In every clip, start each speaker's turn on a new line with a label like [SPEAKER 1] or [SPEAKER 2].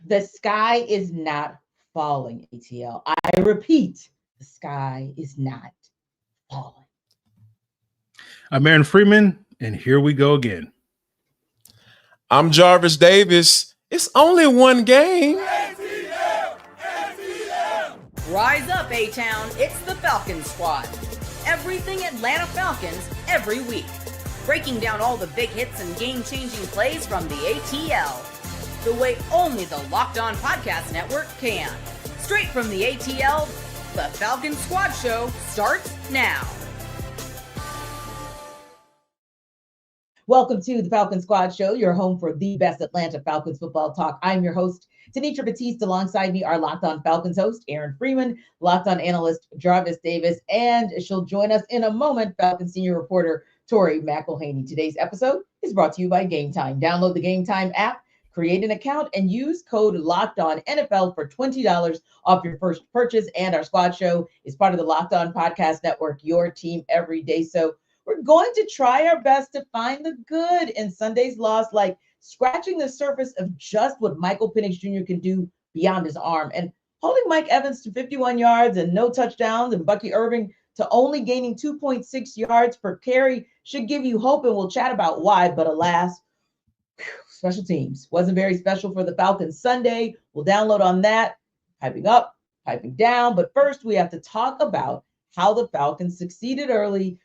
[SPEAKER 1] The sky is not falling, ATL. I repeat, the sky is not falling.
[SPEAKER 2] I'm Aaron Freeman, and here we go again.
[SPEAKER 3] I'm Jarvis Davis. It's only one game.
[SPEAKER 4] Rise up, A-Town. It's the Falcons Squad. Everything Atlanta Falcons every week. Breaking down all the big hits and game-changing plays from the ATL. The way only the Locked On Podcast Network can. Straight from the ATL, the Falcons Squad Show starts now.
[SPEAKER 1] Welcome to the Falcons Squad Show, your home for the best Atlanta Falcons football talk. I'm your host, Tenitra Batiste. Alongside me, our Locked On Falcons host, Aaron Freeman, Locked On analyst, Jarvis Davis, and she'll join us in a moment, Falcons senior reporter, Tori McElhaney. Today's episode is brought to you by Game Time. Download the Game Time app, create an account, and use code LOCKEDONNFL for $20 off your first purchase. And our squad show is part of the Locked On Podcast Network, your team every day. So we're going to try our best to find the good in Sunday's loss, like scratching the surface of just what Michael Penix Jr. can do beyond his arm. And holding Mike Evans to 51 yards and no touchdowns, and Bucky Irving to only gaining 2.6 yards per carry should give you hope, and we'll chat about why. But alas, special teams wasn't very special for the Falcons Sunday. We'll download on that, piping up, piping down. But first, we have to talk about how the Falcons succeeded early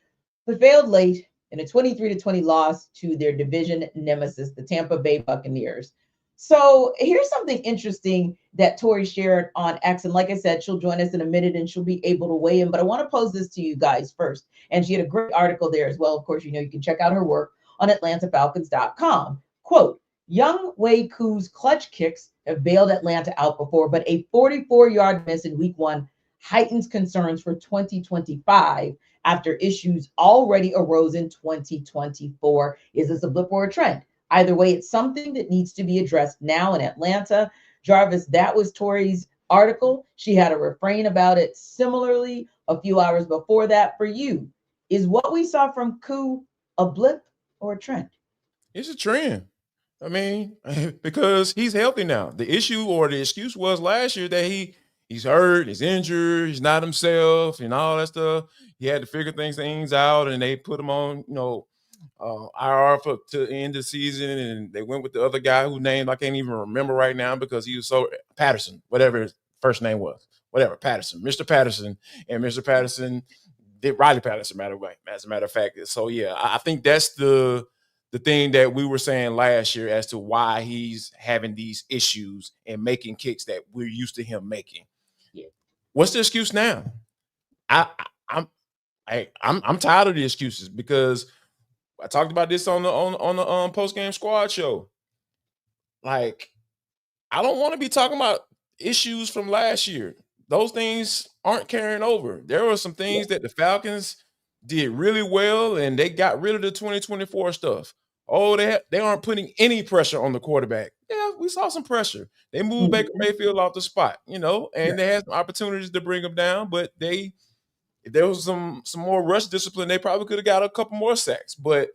[SPEAKER 1] but failed late in a 23-20 loss to their division nemesis, the Tampa Bay Buccaneers. So here's something interesting that Tori shared on X. And like I said, she'll join us in a minute and she'll be able to weigh in. But I want to pose this to you guys first. And she had a great article there as well. Of course, you know, you can check out her work on AtlantaFalcons.com. Quote, Younghoe Koo's clutch kicks have bailed Atlanta out before, but a 44-yard miss in week one heightens concerns for 2025 after issues already arose in 2024. Is this a blip or a trend? Either way, it's something that needs to be addressed now in Atlanta. Jarvis, that was Tori's article. She had a refrain about it similarly a few hours before that. For you, is what we saw from Koo a blip or a trend?
[SPEAKER 3] It's a trend. I mean, because he's healthy now. The issue or the excuse was last year that he's hurt, he's injured, he's not himself, and all that stuff. He had to figure things out, and they put him on, IR to end the season, and they went with the other guy whose name I can't even remember right now because he was so Patterson, whatever his first name was, Patterson, Mr. Patterson, and Mr. Patterson did Riley Patterson, as a matter of fact. So yeah, I think that's the thing that we were saying last year as to why he's having these issues and making kicks that we're used to him making.
[SPEAKER 1] Yeah.
[SPEAKER 3] What's the excuse now? I'm tired of the excuses because I talked about this on the post-game squad show. Like, I don't want to be talking about issues from last year. Those things aren't carrying over. There were some things that the Falcons did really well, and they got rid of the 2024 stuff. Oh, they aren't putting any pressure on the quarterback. Yeah, we saw some pressure. They moved Baker Mayfield off the spot, and they had some opportunities to bring him down, but if there was some more rush discipline, they probably could have got a couple more sacks. But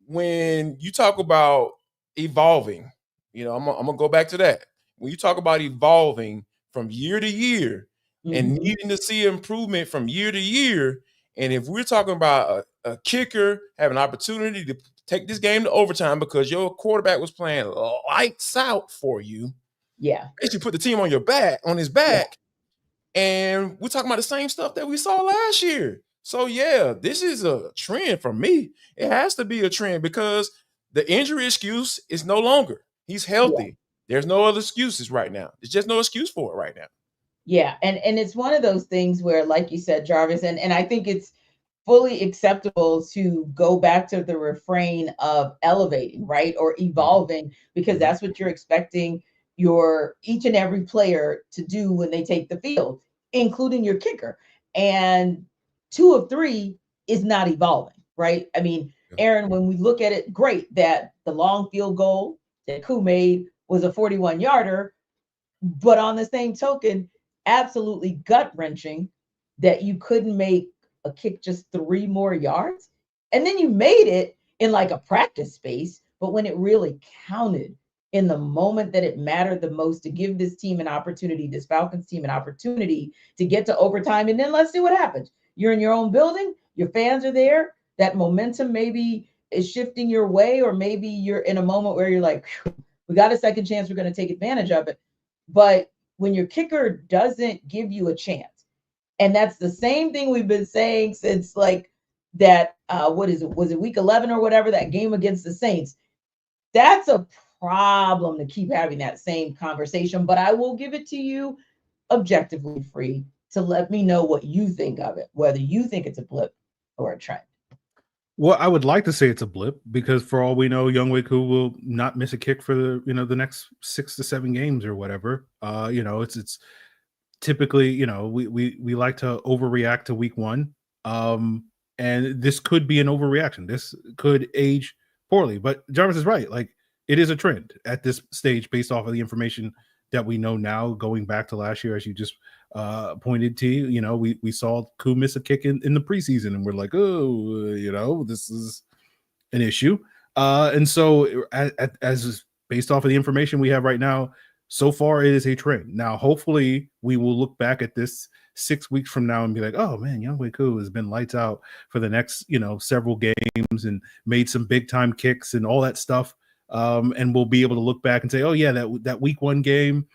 [SPEAKER 3] when you talk about evolving, I'm gonna go back to that. When you talk about evolving from year to year and needing to see improvement from year to year, and if we're talking about a kicker having an opportunity to take this game to overtime because your quarterback was playing lights out for you, basically put the team on his back. And we're talking about the same stuff that we saw last year. So, yeah, this is a trend for me. It has to be a trend because the injury excuse is no longer. He's healthy. Yeah. There's no other excuses right now. There's just no excuse for it right now.
[SPEAKER 1] Yeah, and it's one of those things where, like you said, Jarvis, and I think it's fully acceptable to go back to the refrain of elevating, right, or evolving, because that's what you're expecting your each and every player to do when they take the field, including your kicker. And 2 of 3 is not evolving, right? I mean, Aaron, when we look at it, great that the long field goal that Koo made was a 41-yarder, but on the same token, absolutely gut-wrenching that you couldn't make a kick just 3 more yards. And then you made it in like a practice space, but when it really counted, in the moment that it mattered the most, to give this team an opportunity, this Falcons team an opportunity to get to overtime. And then let's see what happens. You're in your own building, your fans are there, that momentum maybe is shifting your way, or maybe you're in a moment where you're like, we got a second chance, we're going to take advantage of it. But when your kicker doesn't give you a chance, and that's the same thing we've been saying since like that, was it week 11 or whatever, that game against the Saints, that's a problem to keep having that same conversation. But I will give it to you objectively, Free, to let me know what you think of it, whether you think it's a blip or a trend.
[SPEAKER 2] Well, I would like to say it's a blip, because for all we know, Younghoe Koo will not miss a kick for the next 6 to 7 games or whatever. It's typically, we like to overreact to week 1. And this could be an overreaction. This could age poorly. But Jarvis is right. Like, it is a trend at this stage based off of the information that we know now, going back to last year, as you just pointed to. We saw Koo miss a kick in the preseason, and we're like, oh, this is an issue. And so as based off of the information we have right now, so far it is a trend. Now, hopefully we will look back at this 6 weeks from now and be like, oh man, Younghoe Koo has been lights out for the next, several games and made some big time kicks and all that stuff. And we'll be able to look back and say, oh yeah, that week 1 game,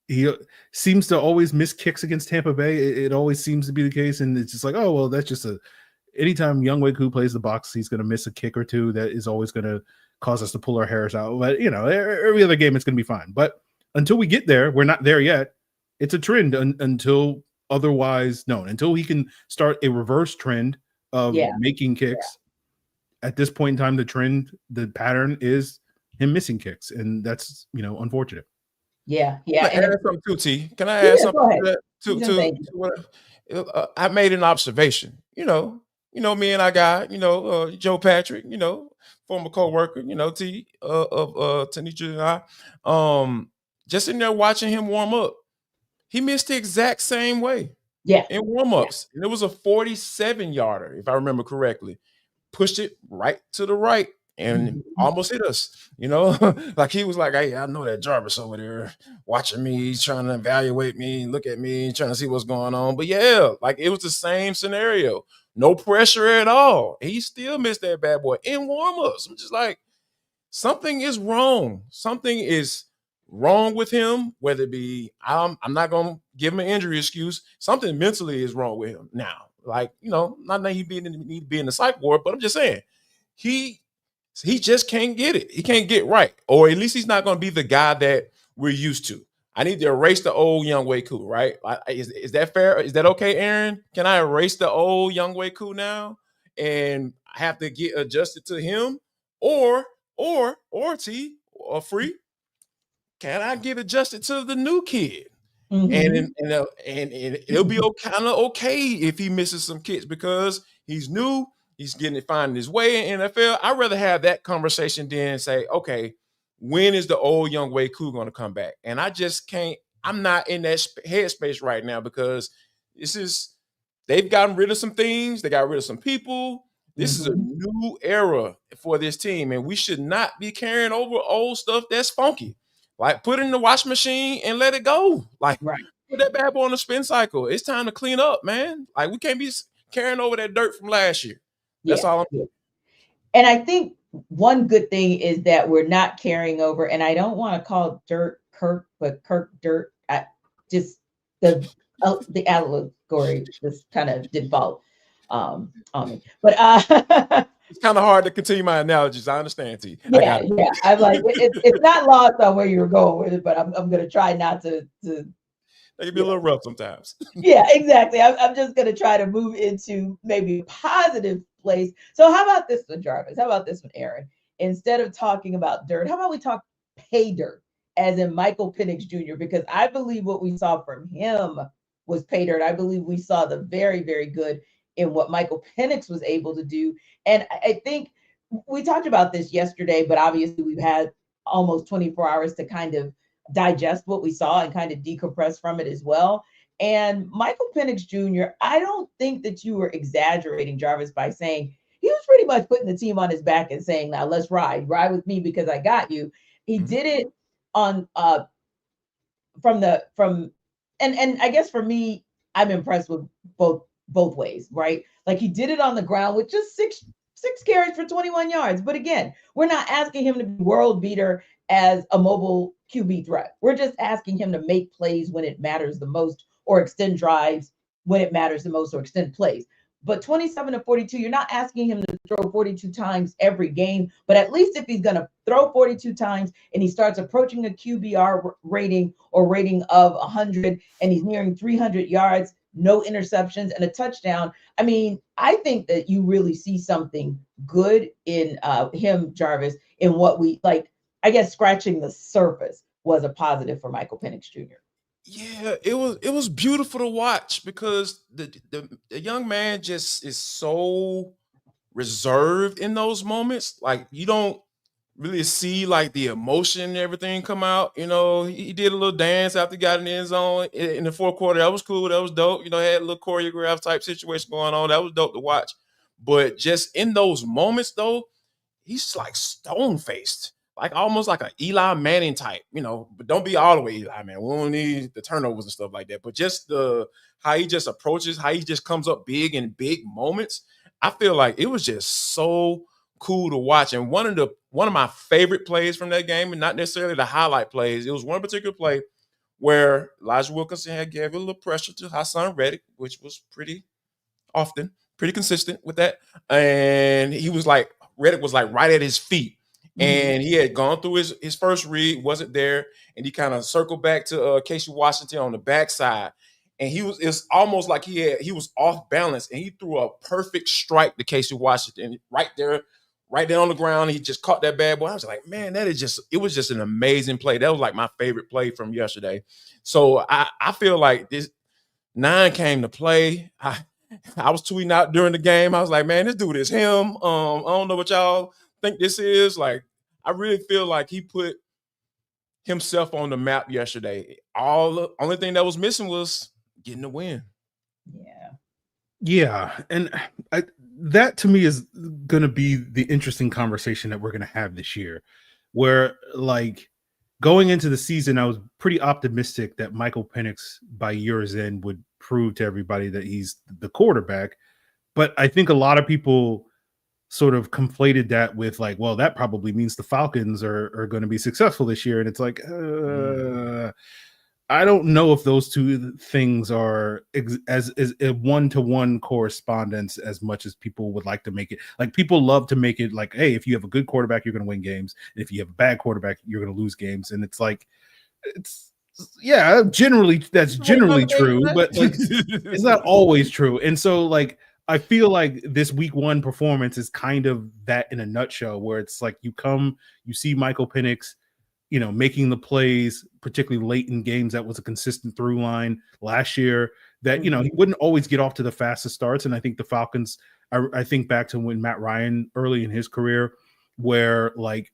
[SPEAKER 2] he seems to always miss kicks against Tampa Bay. It always seems to be the case. And it's just like, oh, well, that's just anytime Younghoe Koo plays the box, he's going to miss a kick or two. That is always going to cause us to pull our hairs out. But, every other game, it's going to be fine. But until we get there, we're not there yet. It's a trend until otherwise known, until he can start a reverse trend of making kicks. Yeah. At this point in time, the pattern is him missing kicks. And that's, unfortunate.
[SPEAKER 1] Yeah.
[SPEAKER 3] Can I add something too, T? Can I add something to what I made an observation? Me and our guy, Joe Patrick, former co-worker, T of Tenitra and I, just in there watching him warm up. He missed the exact same way.
[SPEAKER 1] Yeah.
[SPEAKER 3] In warm-ups. And it was a 47-yarder, if I remember correctly. Pushed it right to the right and almost hit us, like he was like, hey, I know that Jarvis over there watching me, he's trying to evaluate me, look at me, trying to see what's going on. But yeah, like it was the same scenario, no pressure at all. He still missed that bad boy in warm-ups. I'm just like, something is wrong. Something is wrong with him, whether it be, I'm not going to give him an injury excuse. Something mentally is wrong with him now. Like, not that he need to be in the psych ward, but I'm just saying, he just can't get it. He can't get right. Or at least he's not going to be the guy that we're used to. I need to erase the old Younghoe Koo, right? Is that fair? Is that okay, Aaron? Can I erase the old Younghoe Koo now and I have to get adjusted to him? Or T, or Free, can I get adjusted to the new kid? And it'll be kind of okay if he misses some kicks because he's new. He's finding his way in NFL. I'd rather have that conversation than say, okay, when is the old Younghoe Koo going to come back? And I just can't. I'm not in that headspace right now because they've gotten rid of some things. They got rid of some people. This is a new era for this team, and we should not be carrying over old stuff that's funky. Like, put it in the wash machine and let it go. Like, put that bad boy on the spin cycle. It's time to clean up, man. Like, we can't be carrying over that dirt from last year. That's all I'm doing.
[SPEAKER 1] And I think one good thing is that we're not carrying over, and I don't want to call dirt Kirk, but Kirk dirt. Just the allegory just kind of did fall on me. But
[SPEAKER 3] it's kind of hard to continue my analogies. I understand, T.
[SPEAKER 1] Yeah. I'm like, it's not lost on where you were going with it, but I'm going to try not to.
[SPEAKER 3] They can be a little rough sometimes.
[SPEAKER 1] Yeah, exactly. I'm just going to try to move into maybe a positive place. So how about this one, Jarvis? How about this one, Aaron? Instead of talking about dirt, how about we talk pay dirt, as in Michael Penix Jr., because I believe what we saw from him was pay dirt. I believe we saw the very, very good in what Michael Penix was able to do. And I think we talked about this yesterday, but obviously we've had almost 24 hours to kind of digest what we saw and kind of decompress from it as well. And Michael Penix Jr., I don't think that you were exaggerating, Jarvis, by saying he was pretty much putting the team on his back and saying, now let's ride with me because I got you. He did it on and I guess for me, I'm impressed with both ways, right? Like he did it on the ground with just six carries for 21 yards. But again, we're not asking him to be world beater as a mobile QB threat. We're just asking him to make plays when it matters the most, or extend drives when it matters the most, or extend plays. But 27 to 42, you're not asking him to throw 42 times every game, but at least if he's going to throw 42 times and he starts approaching a QBR rating or rating of 100 and he's nearing 300 yards, no interceptions and a touchdown. I mean, I think that you really see something good in him, Jarvis, in what we like. I guess scratching the surface was a positive for Michael Penix Jr.
[SPEAKER 3] Yeah, it was beautiful to watch because the young man just is so reserved in those moments. Like you don't really see like the emotion and everything come out. You know, he did a little dance after he got in the end zone in the fourth quarter. That was cool. That was dope. You know, had a little choreographed type situation going on. That was dope to watch. But just in those moments though, he's like stone faced. Like almost like an Eli Manning type, you know, but don't be all the way Eli, man. We don't need the turnovers and stuff like that. But just how he just approaches, how he just comes up big in big moments. I feel like it was just so cool to watch. And one of my favorite plays from that game, and not necessarily the highlight plays, it was one particular play where Elijah Wilkinson had gave a little pressure to Hassan Reddick, which was pretty consistent with that. And he was like, Reddick was like right at his feet. And he had gone through his first read, wasn't there, and he kind of circled back to Casey Washington on the backside, and it's almost like he was off balance, and he threw a perfect strike to Casey Washington right there on the ground. He just caught that bad boy. I was like, man, it was just an amazing play. That was like my favorite play from yesterday. So I feel like this 9 came to play. I was tweeting out during the game. I was like, man, this dude is him. I don't know what y'all think this is. Like, I really feel like he put himself on the map yesterday. The only thing that was missing was getting the win.
[SPEAKER 2] Yeah. And that to me is going to be the interesting conversation that we're going to have this year, where like going into the season, I was pretty optimistic that Michael Penix by year's end would prove to everybody that he's the quarterback. But I think a lot of people sort of conflated that with like, well, that probably means the Falcons are going to be successful this year. And it's like, I don't know if those two things are as a one-to-one correspondence as much as people would like to make it. Like people love to make it like, hey, if you have a good quarterback, you're going to win games. And if you have a bad quarterback, you're going to lose games. And it's like, generally that's generally true, but like it's not always true. And so like, I feel like this week 1 performance is kind of that in a nutshell, where it's like you see Michael Penix, you know, making the plays, particularly late in games. That was a consistent through line last year that, you know, he wouldn't always get off to the fastest starts. And I think the Falcons, I think back to when Matt Ryan early in his career, where like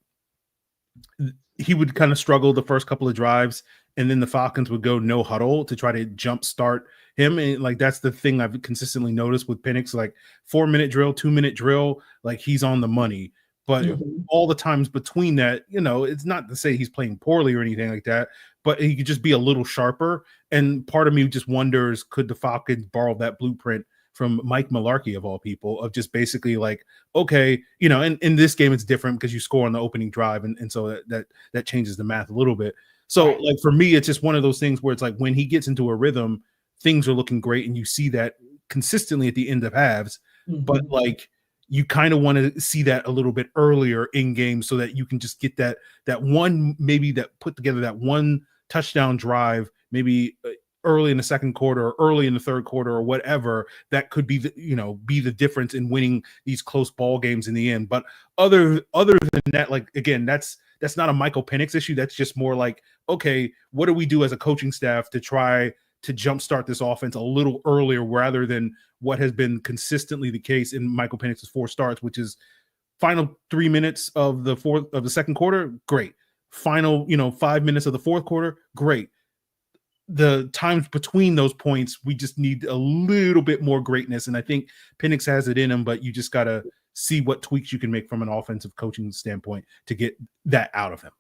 [SPEAKER 2] he would kind of struggle the first couple of drives and then the Falcons would go no huddle to try to jumpstart him. And like, that's the thing I've consistently noticed with Penix, like 4-minute drill, 2-minute drill, like he's on the money. But all the times between that, you know, it's not to say he's playing poorly or anything like that, but he could just be a little sharper. And part of me just wonders, could the Falcons borrow that blueprint from Mike Mularkey of all people, of just basically like, okay, you know, and in this game it's different because you score on the opening drive. And so that changes the math a little bit. So like for me, it's just one of those things where it's like when he gets into a rhythm, things are looking great. And you see that consistently at the end of halves, but like, you kind of want to see that a little bit earlier in game so that you can just get that one, maybe that put together that one touchdown drive, maybe early in the second quarter or early in the third quarter or whatever, that could be be the difference in winning these close ball games in the end. But other than that, like, again, that's not a Michael Penix issue. That's just more like, okay, what do we do as a coaching staff to try to jumpstart this offense a little earlier rather than what has been consistently the case in Michael Penix's 4 starts, which is final 3 minutes of the second quarter, great. Final, 5 minutes of the fourth quarter, great. The times between those points, we just need a little bit more greatness. And I think Penix has it in him, but you just got to see what tweaks you can make from an offensive coaching standpoint to get that out of him.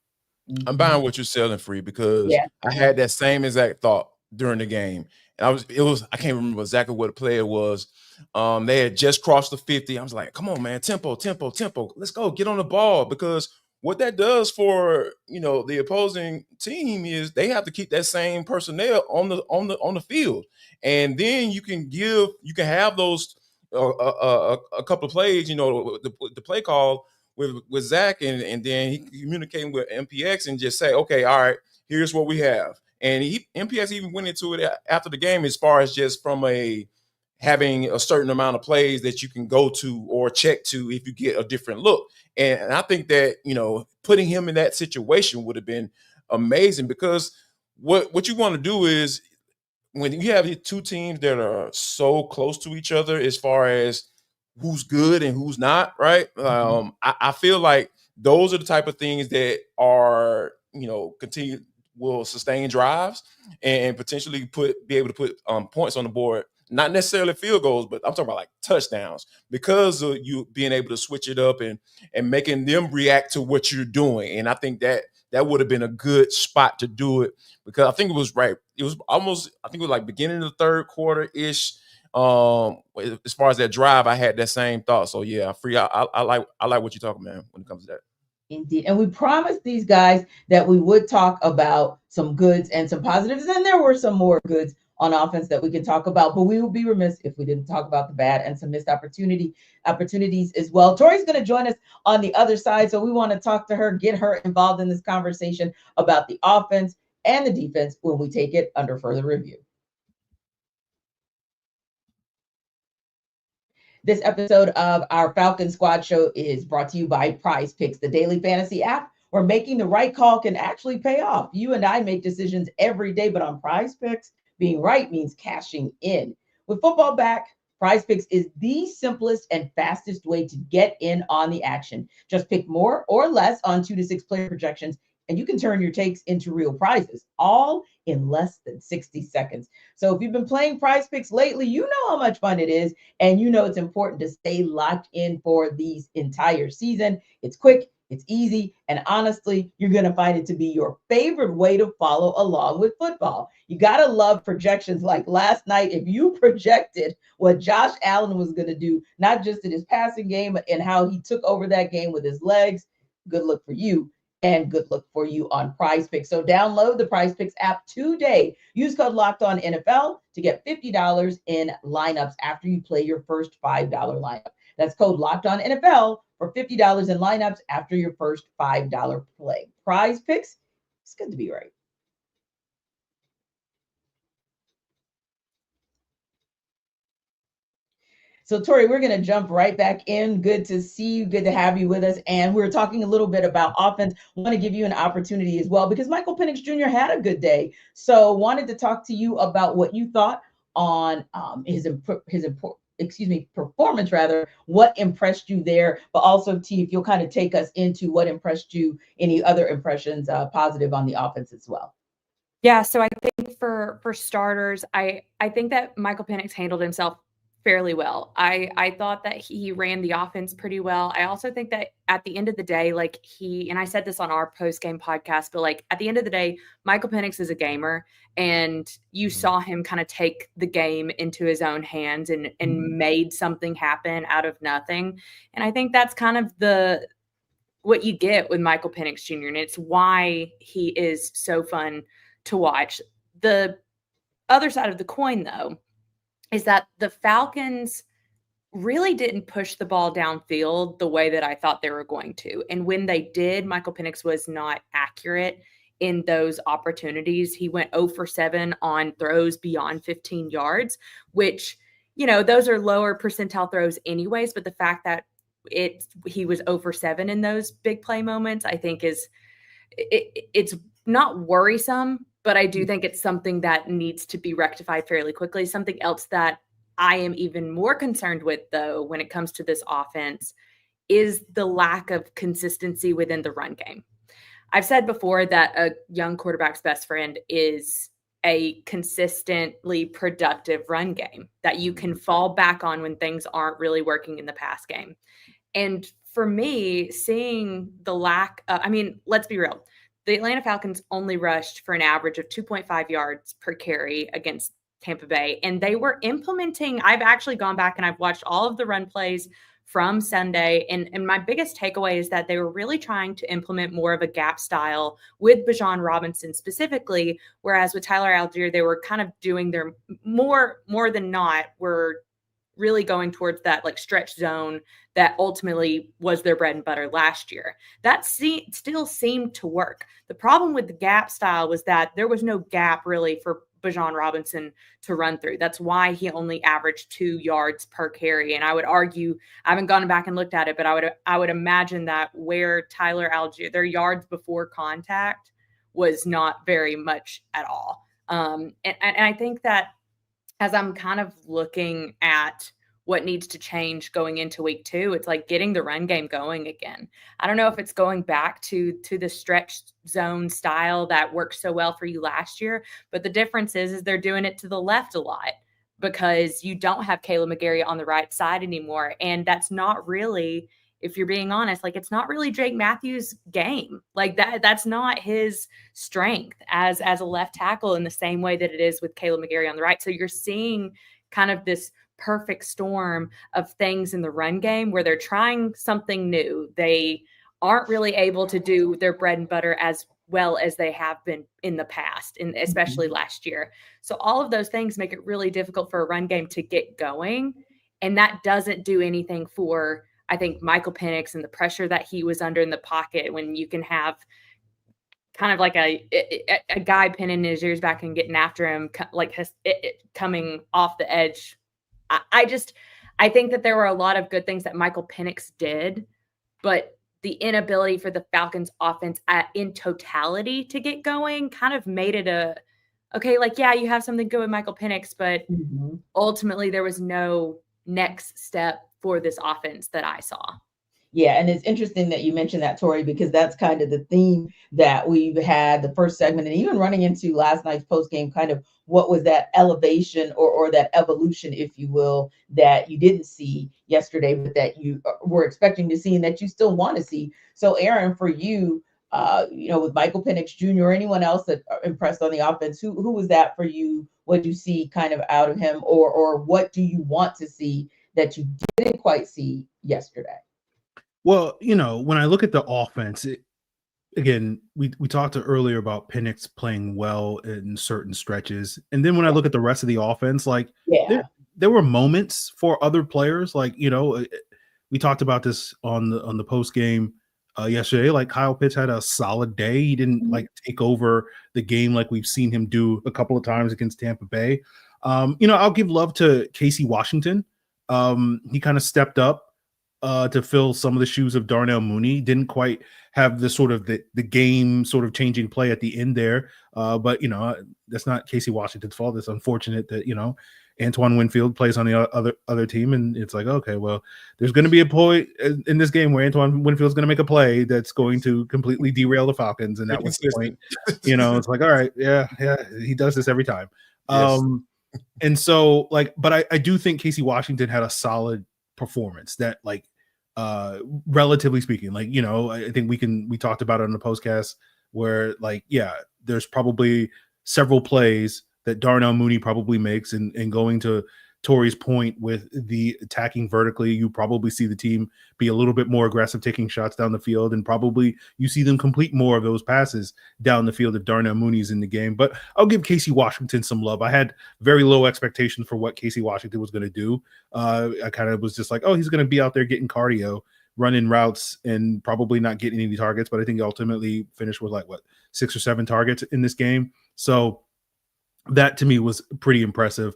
[SPEAKER 3] I'm buying what you're selling, Free, because I had that same exact thought during the game. And I can't remember exactly what the play it was. They had just crossed the 50. I was like, come on, man, tempo. Let's go, get on the ball. Because what that does for, the opposing team is they have to keep that same personnel on the field. And then you can have those a couple of plays, the play call with Zach, and then he communicating with MPX and just say, okay, all right, here's what we have. And MPX even went into it after the game as far as just from having a certain amount of plays that you can go to or check to if you get a different look. And I think that, putting him in that situation would have been amazing, because what you want to do is when you have two teams that are so close to each other as far as who's good and who's not, right? I feel like those are the type of things that are, will sustain drives and potentially be able to put points on the board. Not necessarily field goals, but I'm talking about like touchdowns, because of you being able to switch it up and making them react to what you're doing. And I think that would have been a good spot to do it, because I think it was right. It was almost, I think it was like beginning of the third quarter-ish. As far as that drive, I had that same thought. So yeah, Free, I like what you're talking, man, when it comes to that.
[SPEAKER 1] Indeed. And we promised these guys that we would talk about some goods and some positives. And there were some more goods on offense that we can talk about, but we would be remiss if we didn't talk about the bad and some missed opportunities as well. Tori's going to join us on the other side. So we want to talk to her, get her involved in this conversation about the offense and the defense when we take it under further review. This episode of our Falcons Squad Show is brought to you by Prize Picks, the daily fantasy app where making the right call can actually pay off. You and I make decisions every day, but on Prize Picks, being right means cashing in. With football back, Prize Picks is the simplest and fastest way to get in on the action. Just pick more or less on 2 to 6 player projections, and you can turn your takes into real prizes, all in less than 60 seconds. So if you've been playing Prize Picks lately, you know how much fun it is, and you know it's important to stay locked in for these entire season. It's quick, it's easy, and honestly, you're going to find it to be your favorite way to follow along with football. You got to love projections like last night. If you projected what Josh Allen was going to do, not just in his passing game, but in how he took over that game with his legs, good luck for you. And good luck for you on Prize Picks. So download the Prize Picks app today. Use code LOCKEDONNFL to get $50 in lineups after you play your first $5 lineup. That's code LOCKEDONNFL for $50 in lineups after your first $5 play. Prize Picks, it's good to be right. So, Tori, we're going to jump right back in. Good to see you. Good to have you with us. And we're talking a little bit about offense. I want to give you an opportunity as well, because Michael Penix Jr. had a good day. So wanted to talk to you about what you thought on his performance, rather. What impressed you there? But also, T, if you'll kind of take us into what impressed you, any other impressions positive on the offense as well.
[SPEAKER 5] Yeah, so I think for starters, I think that Michael Penix handled himself fairly well. I thought that he ran the offense pretty well. I also think that at the end of the day, and I said this on our post-game podcast, but at the end of the day, Michael Penix is a gamer, and you saw him kind of take the game into his own hands and made something happen out of nothing. And I think that's kind of what you get with Michael Penix Jr. And it's why he is so fun to watch. The other side of the coin, though, is that the Falcons really didn't push the ball downfield the way that I thought they were going to. And when they did, Michael Penix was not accurate in those opportunities. He went 0 for 7 on throws beyond 15 yards, which, those are lower percentile throws anyways. But the fact that he was 0 for 7 in those big play moments, I think it's not worrisome, but I do think it's something that needs to be rectified fairly quickly. Something else that I am even more concerned with, though, when it comes to this offense is the lack of consistency within the run game. I've said before that a young quarterback's best friend is a consistently productive run game that you can fall back on when things aren't really working in the pass game. And for me, seeing the lack, I mean, let's be real. The Atlanta Falcons only rushed for an average of 2.5 yards per carry against Tampa Bay. And they were implementing, I've actually gone back and I've watched all of the run plays from Sunday. And my biggest takeaway is that they were really trying to implement more of a gap style with Bijan Robinson specifically, whereas with Tyler Algier, they were kind of doing their more than not, were really going towards that like stretch zone that ultimately was their bread and butter last year. That still seemed to work. The problem with the gap style was that there was no gap really for Bijan Robinson to run through. That's why he only averaged 2 yards per carry. And I would argue, I haven't gone back and looked at it, but I would imagine that where Tyler Algier, their yards before contact was not very much at all. And I think that as I'm kind of looking at what needs to change going into week 2, it's like getting the run game going again. I don't know if it's going back to the stretch zone style that worked so well for you last year, but the difference is they're doing it to the left a lot because you don't have Caleb McGarry on the right side anymore. And that's not really, if you're being honest, like it's not really Jake Matthews' game. Like that's not his strength as a left tackle in the same way that it is with Caleb McGarry on the right. So you're seeing kind of this perfect storm of things in the run game where they're trying something new. They aren't really able to do their bread and butter as well as they have been in the past, and especially last year. So all of those things make it really difficult for a run game to get going. And that doesn't do anything for, I think, Michael Penix and the pressure that he was under in the pocket when you can have kind of like a guy pinning his ears back and getting after him, like coming off the edge. I think that there were a lot of good things that Michael Penix did, but the inability for the Falcons offense in totality to get going kind of made it you have something good with Michael Penix, but ultimately there was no next step for this offense that I saw.
[SPEAKER 1] Yeah, and it's interesting that you mentioned that, Tori, because that's kind of the theme that we've had the first segment and even running into last night's post game, kind of what was that elevation or that evolution, if you will, that you didn't see yesterday, but that you were expecting to see and that you still want to see. So, Aaron, for you, with Michael Penix Jr. or anyone else that impressed on the offense, who was that for you? What did you see kind of out of him, or what do you want to see that you didn't quite see yesterday?
[SPEAKER 2] Well, when I look at the offense, again, we talked earlier about Penix playing well in certain stretches. And then when I look at the rest of the offense, like there were moments for other players. Like, we talked about this on the post game yesterday. Like Kyle Pitts had a solid day. He didn't like take over the game like we've seen him do a couple of times against Tampa Bay. I'll give love to Casey Washington. He kind of stepped up to fill some of the shoes of Darnell Mooney. Didn't quite have the sort of the game sort of changing play at the end there. But that's not Casey Washington's fault. It's unfortunate that, Antoine Winfield plays on the other team. And it's like, okay, well, there's going to be a point in this game where Antoine Winfield's going to make a play that's going to completely derail the Falcons. And that was the point. It's like, all right, yeah, he does this every time.
[SPEAKER 3] Yes.
[SPEAKER 2] And so but I do think Casey Washington had a solid performance that relatively speaking, I think we talked about it on the postcast where there's probably several plays that Darnell Mooney probably makes, and going to Tori's point with the attacking vertically, you probably see the team be a little bit more aggressive, taking shots down the field, and probably you see them complete more of those passes down the field if Darnell Mooney's in the game. But I'll give Casey Washington some love. I had very low expectations for what Casey Washington was going to do. I kind of was just like, oh, he's going to be out there getting cardio, running routes, and probably not getting any targets. But I think he ultimately finished with 6 or 7 targets in this game. So that to me was pretty impressive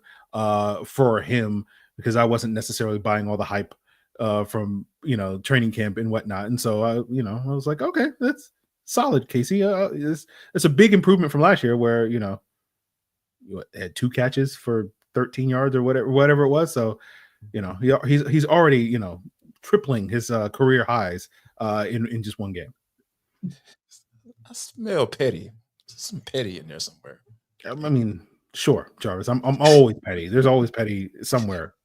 [SPEAKER 2] for him, because I wasn't necessarily buying all the hype from training camp and whatnot. And so I was like, okay, that's solid, Casey. It's a big improvement from last year where you had 2 catches for 13 yards or whatever it was. So he's already tripling his career highs in just one game.
[SPEAKER 3] I smell petty. Some petty in there somewhere.
[SPEAKER 2] I mean, sure, Jarvis. I'm always petty. There's always petty somewhere,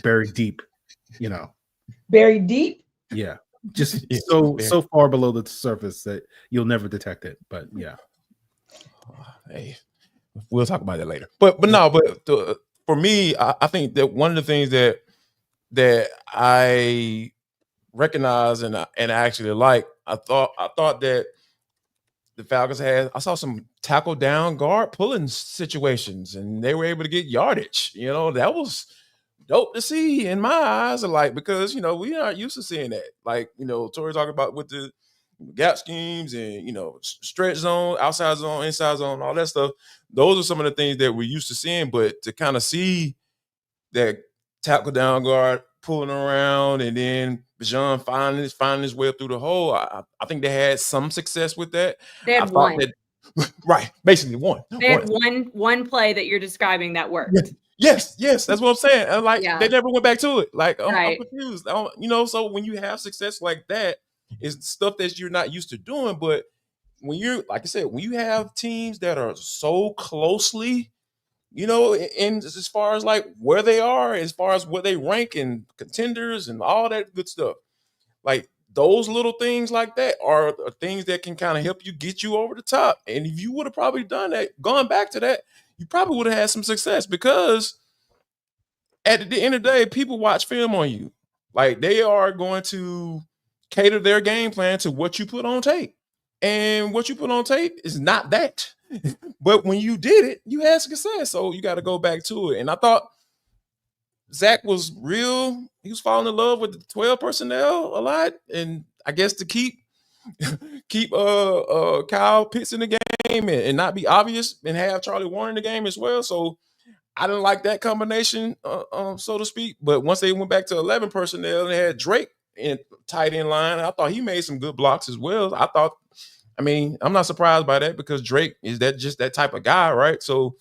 [SPEAKER 2] buried deep.
[SPEAKER 1] Buried deep.
[SPEAKER 2] Yeah. Just
[SPEAKER 3] Yeah,
[SPEAKER 2] so far below the surface that you'll never detect it. But yeah.
[SPEAKER 3] Hey, we'll talk about that later. But for me, I think that one of the things that I recognize and I actually like, I thought that the Falcons I saw some tackle down guard pulling situations, and they were able to get yardage. That was dope to see in my eyes, because we aren't used to seeing that. Tori talking about with the gap schemes and stretch zone, outside zone, inside zone, all that stuff. Those are some of the things that we're used to seeing, but to kind of see that tackle down guard pulling around and then Bijan finding his way up through the hole, I think they had some success with that.
[SPEAKER 5] They had one.
[SPEAKER 3] Right, basically one.
[SPEAKER 5] They had one play that you're describing that worked.
[SPEAKER 3] Yes, that's what I'm saying. And they never went back to it. I'm confused. So when you have success like that, it's stuff that you're not used to doing. But when you're, like I said, when you have teams that are so closely, in as far as where they are, as far as where they rank in contenders and all that good stuff, those little things like that are things that can kind of help you get you over the top. And if you would have probably done that, gone back to that, you probably would have had some success, because at the end of the day, people watch film on you. They are going to cater their game plan to what you put on tape. And what you put on tape is not that. But when you did it, you had success. So you got to go back to it. And I thought Zach was real. He was falling in love with the 12 personnel a lot. And I guess to keep Kyle Pitts in the game and not be obvious, and have Charlie Warren in the game as well. So I didn't like that combination, so to speak. But once they went back to 11 personnel and they had Drake in tight end line, I thought he made some good blocks as well. I'm not surprised by that, because Drake is just that type of guy, right? So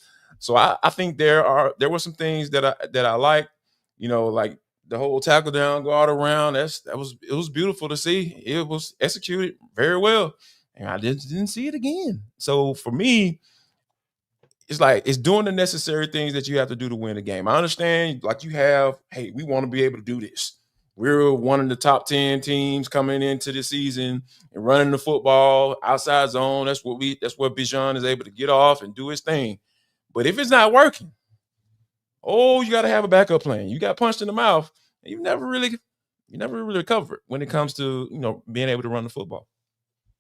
[SPEAKER 3] I think there were some things that I like, like the whole tackle down guard around. It was beautiful to see. It was executed very well, and I didn't see it again. So for me, it's doing the necessary things that you have to do to win a game. I understand, hey, we want to be able to do this. We're one of the top 10 teams coming into the season and running the football outside zone. That's what Bijan is able to get off and do his thing. But if it's not working, you got to have a backup plan. You got punched in the mouth, and you never really recovered when it comes to being able to run the football.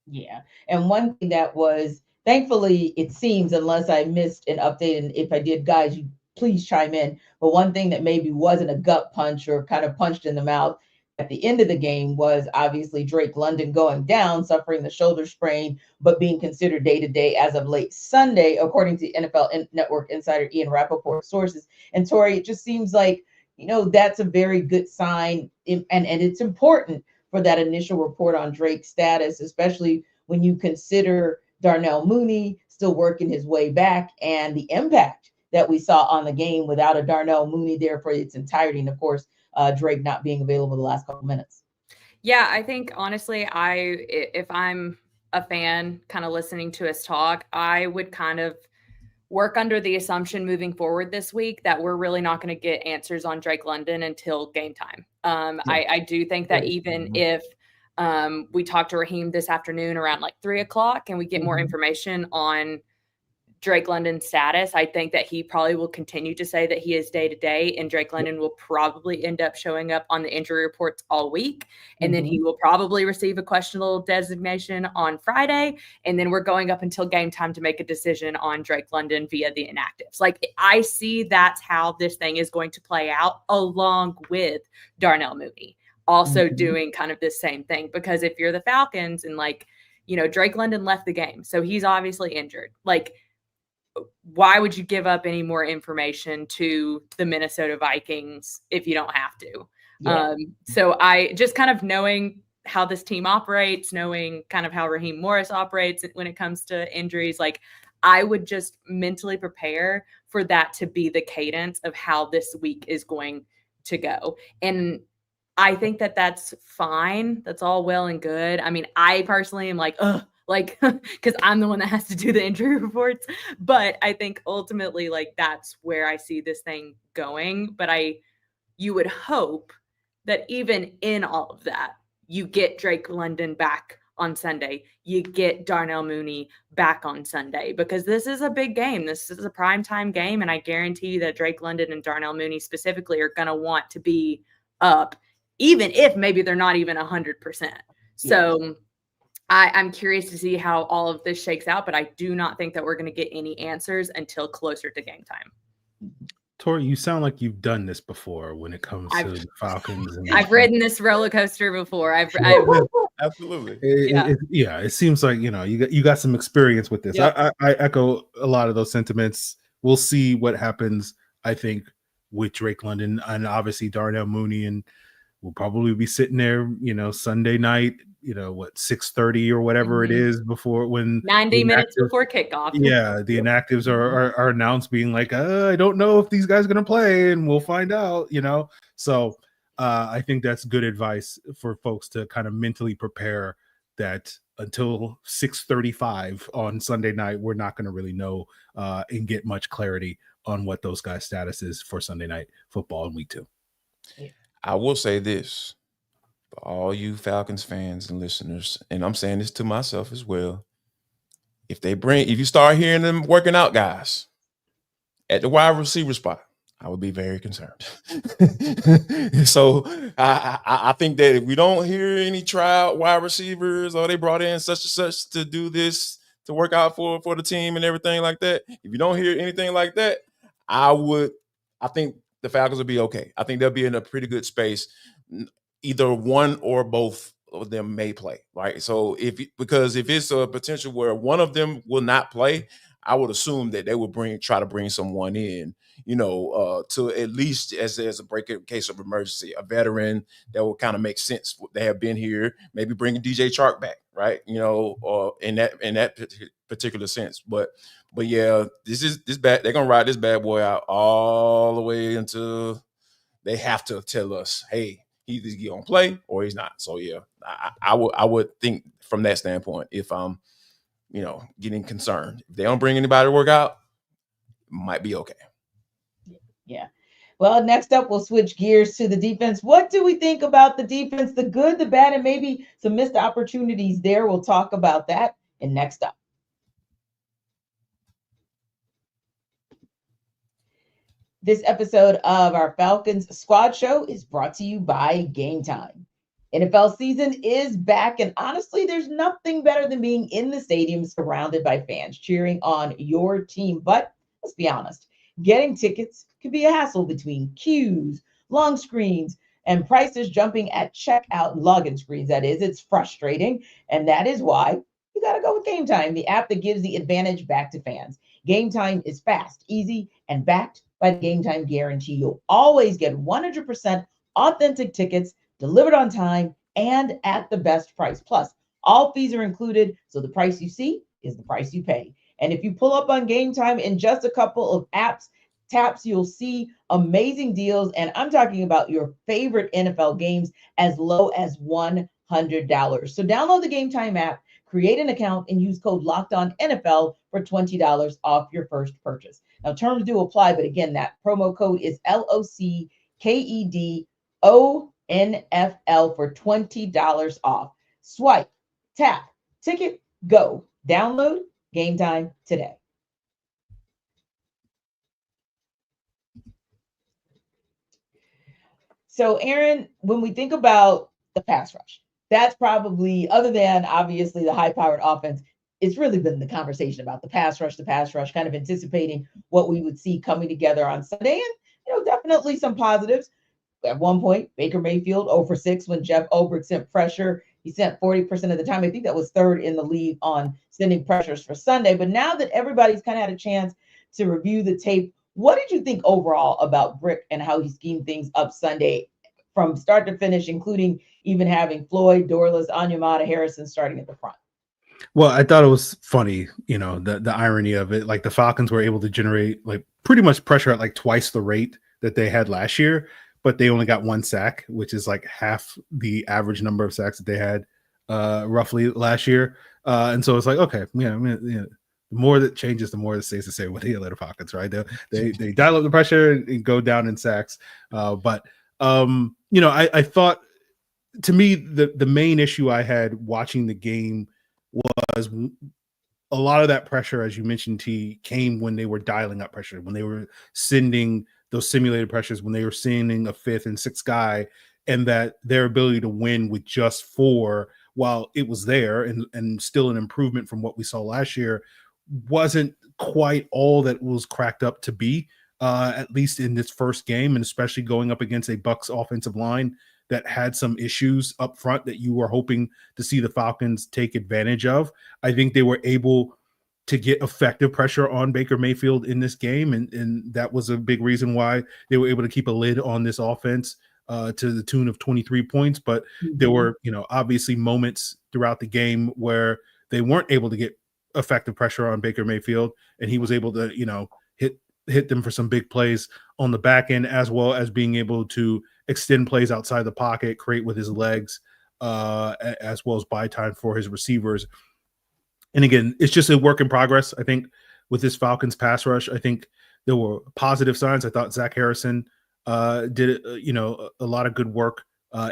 [SPEAKER 1] Yeah, and one thing that was, thankfully, it seems, unless I missed an update, and if I did, guys, you please chime in. But one thing that maybe wasn't a gut punch or kind of punched in the mouth at the end of the game was obviously Drake London going down, suffering the shoulder sprain, but being considered day-to-day as of late Sunday, according to NFL Network insider Ian Rappaport's sources. And Tori, it just seems like, that's a very good sign. And it's important for that initial report on Drake's status, especially when you consider Darnell Mooney still working his way back, and the impact that we saw on the game without a Darnell Mooney there for its entirety. And of course, Drake not being available the last couple minutes.
[SPEAKER 5] Yeah, I think honestly, if I'm a fan kind of listening to us talk, I would kind of work under the assumption moving forward this week that we're really not going to get answers on Drake London until game time. I do think that even if we talk to Raheem this afternoon around 3:00 and we get more information on Drake London's status, I think that he probably will continue to say that he is day-to-day, and Drake London will probably end up showing up on the injury reports all week. And then he will probably receive a questionable designation on Friday. And then we're going up until game time to make a decision on Drake London via the inactives. I see that's how this thing is going to play out, along with Darnell Mooney also doing kind of this same thing. Because if you're the Falcons and Drake London left the game, so he's obviously injured. Why would you give up any more information to the Minnesota Vikings if you don't have to? Yeah. So I just kind of knowing how this team operates, knowing kind of how Raheem Morris operates when it comes to injuries, I would just mentally prepare for that to be the cadence of how this week is going to go. And I think that that's fine. That's all well and good. I mean, I personally am because I'm the one that has to do the injury reports. But I think ultimately, that's where I see this thing going. But you would hope that even in all of that, you get Drake London back on Sunday. You get Darnell Mooney back on Sunday, because this is a big game. This is a primetime game, and I guarantee you that Drake London and Darnell Mooney specifically are going to want to be up, even if maybe they're not even 100%. So I'm curious to see how all of this shakes out, but I do not think that we're going to get any answers until closer to game time.
[SPEAKER 2] Tori, you sound like you've done this before when it comes to the Falcons.
[SPEAKER 5] I've ridden this roller coaster before.
[SPEAKER 3] Absolutely.
[SPEAKER 2] It seems like, you got some experience with this. Yep. I echo a lot of those sentiments. We'll see what happens, I think, with Drake London and obviously Darnell Mooney, and we'll probably be sitting there, Sunday night, 6:30 or whatever it is, before, when
[SPEAKER 5] 90 minutes before kickoff.
[SPEAKER 2] Yeah, the inactives are announced, being like, I don't know if these guys are gonna play, and we'll find out. So I think that's good advice for folks to kind of mentally prepare that until 6:35 on Sunday night, we're not going to really know and get much clarity on what those guys' status is for Sunday night football in week 2.
[SPEAKER 3] I will say this for all you Falcons fans and listeners, and I'm saying this to myself as well. If you start hearing them working out guys at the wide receiver spot, I would be very concerned. So I think that if we don't hear any tryout wide receivers, or they brought in such and such to do this, to work out for the team and everything like that, if you don't hear anything like that, I think the Falcons will be okay. I think they'll be in a pretty good space. Either one or both of them may play, right? So because if it's a potential where one of them will not play, I would assume that they would try to bring someone in, to at least as a break in case of emergency, a veteran that will kind of make sense. They have been here, maybe bringing DJ Chark back, right? Or in that particular sense. But yeah, this bad. They're gonna ride this bad boy out all the way until they have to tell us, hey, he's gonna play or he's not. So yeah, I would think from that standpoint, if I'm getting concerned, if they don't bring anybody to work out, might be okay.
[SPEAKER 1] Yeah. Well, next up, we'll switch gears to the defense. What do we think about the defense? The good, the bad, and maybe some missed opportunities there. We'll talk about that. And next up. This episode of our Falcons Squad Show is brought to you by Game Time. NFL season is back, and honestly, there's nothing better than being in the stadium surrounded by fans cheering on your team. But let's be honest, getting tickets can be a hassle between queues, long screens, and prices jumping at checkout and login screens. That is, it's frustrating, and that is why you got to go with Game Time, the app that gives the advantage back to fans. Game Time is fast, easy, and backed by the Game Time guarantee. You'll always get 100% authentic tickets delivered on time and at the best price. Plus, all fees are included, so the price you see is the price you pay. And if you pull up on Game Time in just a couple of taps, you'll see amazing deals. And I'm talking about your favorite NFL games as low as $100. So download the Game Time app, create an account, and use code LOCKEDONNFL for $20 off your first purchase. Now, terms do apply, but again, that promo code is LOCKEDONFL for $20 off. Swipe, tap, ticket, go. Download Game Time today. So, Aaron, when we think about the pass rush, that's probably, other than obviously the high-powered offense, it's really been the conversation about the pass rush, kind of anticipating what we would see coming together on Sunday. And, definitely some positives. At one point, Baker Mayfield 0 for 6 when Jeff Ulbrich sent pressure. He sent 40% of the time. I think that was third in the league on sending pressures for Sunday. But now that everybody's kind of had a chance to review the tape, what did you think overall about Brick and how he schemed things up Sunday from start to finish, including even having Floyd, Dorless, Onyemata, Harrison starting at the front?
[SPEAKER 2] Well, I thought it was funny, the irony of it. Like, the Falcons were able to generate like pretty much pressure at like twice the rate that they had last year, but they only got 1 sack, which is like half the average number of sacks that they had roughly last year. And so it's like, okay, the more that changes, the more it stays the same with the Atlanta Falcons, right? They dial up the pressure and go down in sacks. But I thought to me, the main issue I had watching the game was a lot of that pressure, as you mentioned, T, came when they were dialing up pressure, when they were sending those simulated pressures, when they were sending a fifth and sixth guy, and that their ability to win with just 4, while it was there and still an improvement from what we saw last year, wasn't quite all that was cracked up to be, at least in this first game, and especially going up against a Bucs offensive line that had some issues up front that you were hoping to see the Falcons take advantage of. I think they were able to get effective pressure on Baker Mayfield in this game, and that was a big reason why they were able to keep a lid on this offense to the tune of 23 points. But there were, obviously moments throughout the game where they weren't able to get effective pressure on Baker Mayfield, and he was able to, hit them for some big plays on the back end, as well as being able to extend plays outside the pocket, create with his legs, as well as buy time for his receivers. And again, it's just a work in progress. I think with this Falcons pass rush, I think there were positive signs. I thought Zach Harrison did, a lot of good work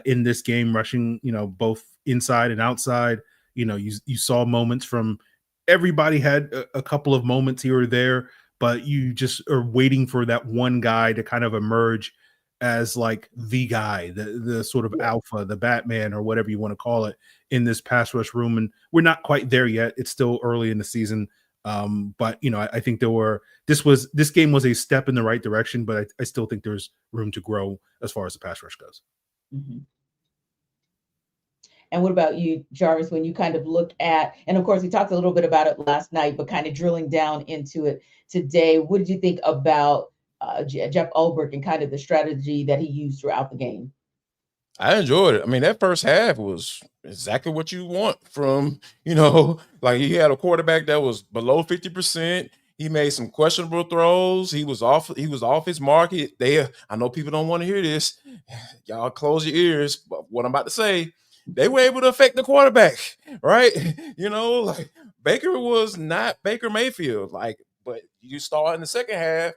[SPEAKER 2] in this game, rushing, both inside and outside. You saw moments from everybody, had a couple of moments here or there, but you just are waiting for that one guy to kind of emerge as like the guy, the sort of alpha, the Batman, or whatever you want to call it, in this pass rush room. And we're not quite there yet. It's still early in the season. But I think this game was a step in the right direction, but I still think there's room to grow as far as the pass rush goes.
[SPEAKER 1] Mm-hmm. And what about you, Jarvis, when you kind of look at, and of course we talked a little bit about it last night, but kind of drilling down into it today, what did you think about Jeff Ulbrich and kind of the strategy that he used throughout the game?
[SPEAKER 3] I enjoyed it. I mean, that first half was exactly what you want from, like he had a quarterback that was below 50%. He made some questionable throws. He was off his mark. I know people don't want to hear this. Y'all close your ears. But what I'm about to say, they were able to affect the quarterback, right? Like Baker was not Baker Mayfield. But you start in the second half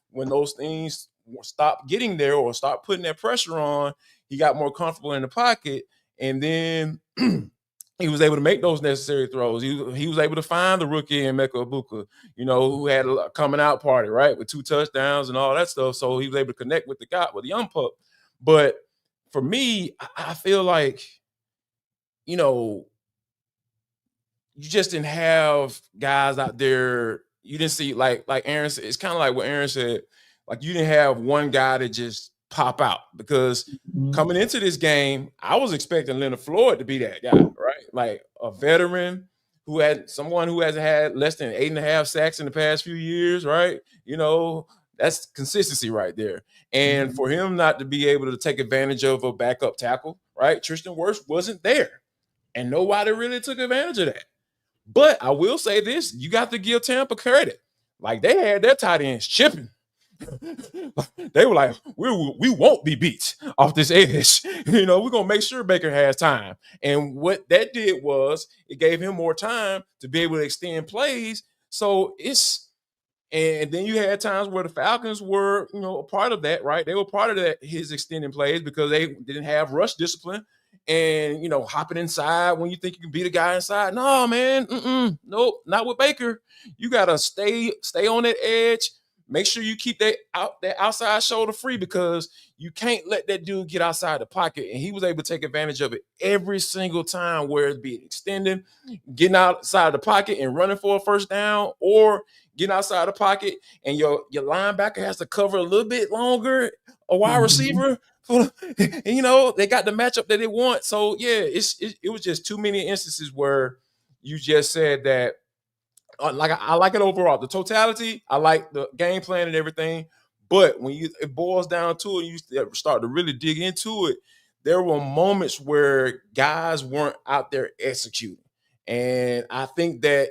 [SPEAKER 3] when those things stop getting there or start putting that pressure on. He got more comfortable in the pocket, and then he was able to make those necessary throws. He was able to find the rookie in Emeka Egbuka, who had a coming out party, right, with 2 touchdowns and all that stuff. So he was able to connect with the young pup. But for me, I feel like, you just didn't have guys out there. You didn't see like Aaron said. It's kind of like what Aaron said. Like you didn't have one guy that just pop out, because coming into this game, I was expecting Leonard Floyd to be that guy, right? Like a veteran someone who hasn't had less than 8.5 sacks in the past few years, right? That's consistency right there. And for him not to be able to take advantage of a backup tackle, right? Tristan Wirfs wasn't there, and nobody really took advantage of that. But I will say this, you got to give Tampa credit. Like they had their tight ends chipping. They were like, we won't be beat off this edge. We're going to make sure Baker has time. And what that did was it gave him more time to be able to extend plays. So and then you had times where the Falcons were, a part of that, right? They were part of that, his extending plays, because they didn't have rush discipline. And, hopping inside when you think you can beat a guy inside. No, man. Nope, not with Baker. You got to stay on that edge. Make sure you keep that outside shoulder free, because you can't let that dude get outside the pocket. And he was able to take advantage of it every single time, where it be extending, getting outside the pocket and running for a first down, or getting outside the pocket and your linebacker has to cover a little bit longer, a wide receiver. They got the matchup that they want. So yeah, it was just too many instances where you just said that. I like it overall. The totality, I like the game plan and everything. But when it boils down to it, you start to really dig into it. There were moments where guys weren't out there executing. And I think that,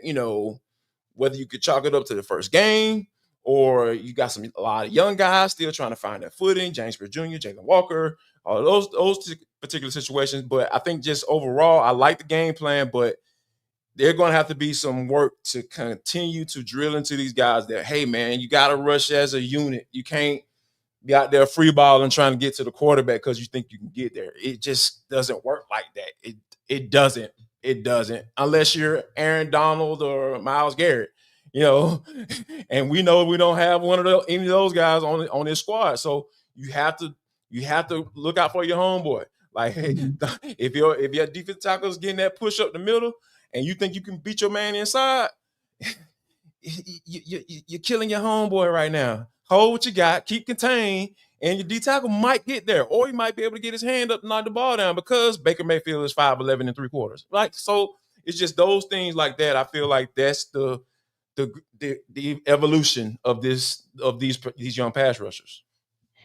[SPEAKER 3] whether you could chalk it up to the first game, or you got a lot of young guys still trying to find their footing, James Pierce Jr., Jalen Walker, all of those particular situations. But I think just overall, I like the game plan, but they're going to have to be some work to continue to drill into these guys that, hey, man, you got to rush as a unit. You can't be out there free balling trying to get to the quarterback because you think you can get there. It just doesn't work like that. It doesn't. It doesn't, unless you're Aaron Donald or Myles Garrett, and we know we don't have any of those guys on this squad. So you have to look out for your homeboy. Like, if your defensive tackle is getting that push up the middle and you think you can beat your man inside, you're killing your homeboy right now. Hold what you got, keep contained, and your D tackle might get there, or he might be able to get his hand up and knock the ball down because Baker Mayfield is 5'11 3/4. Like, so it's just those things like that. I feel like that's the evolution of these young pass rushers.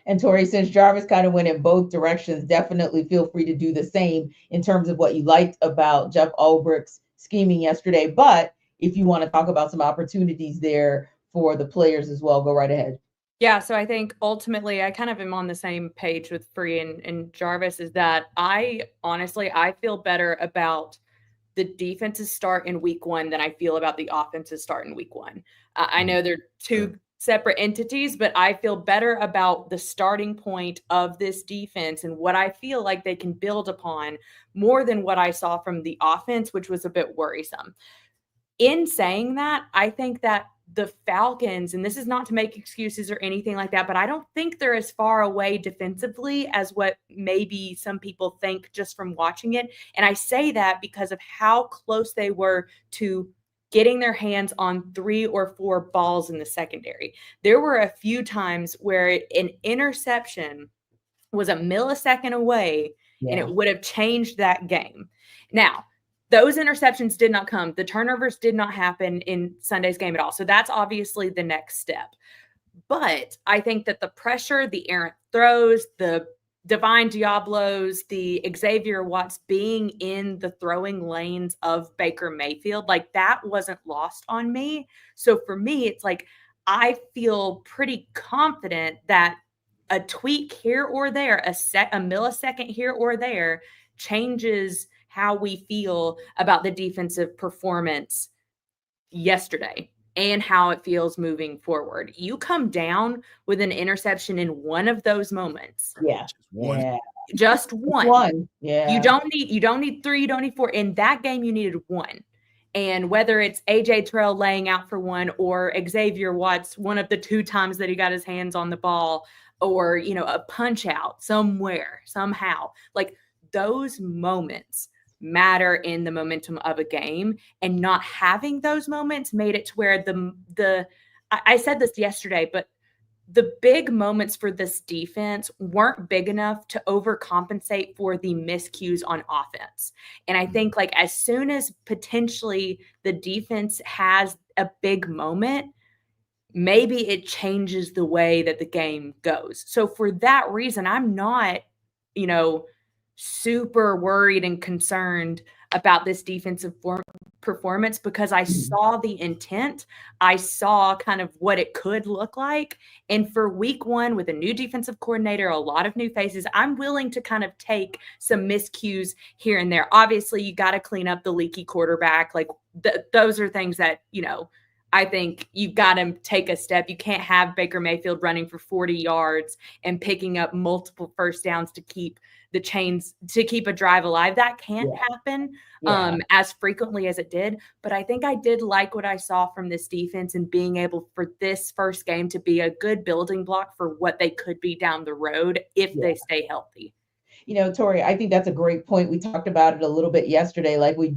[SPEAKER 1] And Tori, since Jarvis kind of went in both directions, definitely feel free to do the same in terms of what you liked about Jeff Ulbricht's scheming yesterday. But if you want to talk about some opportunities there for the players as well, go right ahead.
[SPEAKER 5] Yeah, so I think ultimately I kind of am on the same page with Free and Jarvis, is that I feel better about the defense's start in week 1 than I feel about the offense's start in week 1. I know they're two separate entities, but I feel better about the starting point of this defense and what I feel like they can build upon more than what I saw from the offense, which was a bit worrisome. In saying that, I think that the Falcons, and this is not to make excuses or anything like that, but I don't think they're as far away defensively as what maybe some people think just from watching it. And I say that because of how close they were to getting their hands on 3 or 4 balls in the secondary. There were a few times where an interception was a millisecond away, and it would have changed that game. Now, those interceptions did not come. The turnovers did not happen in Sunday's game at all. So that's obviously the next step. But I think that the pressure, the errant throws, the Divine Diablos, the Xavier Watts being in the throwing lanes of Baker Mayfield, like, that wasn't lost on me. So for me, it's like, I feel pretty confident that a tweak here or there, a millisecond here or there, changes how we feel about the defensive performance yesterday and how it feels moving forward. You come down with an interception in one of those moments. Just one. Yeah. You don't need 3, you don't need 4. In that game, you needed 1. And whether it's AJ Terrell laying out for 1 or Xavier Watts, one of the 2 times that he got his hands on the ball, or, a punch out somewhere, somehow, like, those moments matter in the momentum of a game, and not having those moments made it to where I said this yesterday, but the big moments for this defense weren't big enough to overcompensate for the miscues on offense. And I think, like, as soon as potentially the defense has a big moment, maybe it changes the way that the game goes. So for that reason, I'm not, super worried and concerned about this defensive performance, because I saw the intent. I saw kind of what it could look like. And for week 1, with a new defensive coordinator, a lot of new faces, I'm willing to kind of take some miscues here and there. Obviously, you got to clean up the leaky quarterback. Like, those are things that, I think you've got to take a step. You can't have Baker Mayfield running for 40 yards and picking up multiple first downs to keep the chains, to keep a drive alive. That can't happen as frequently as it did. But I think I did like what I saw from this defense, and being able for this first game to be a good building block for what they could be down the road if they stay healthy.
[SPEAKER 1] Tori, I think that's a great point. We talked about it a little bit yesterday. Like, we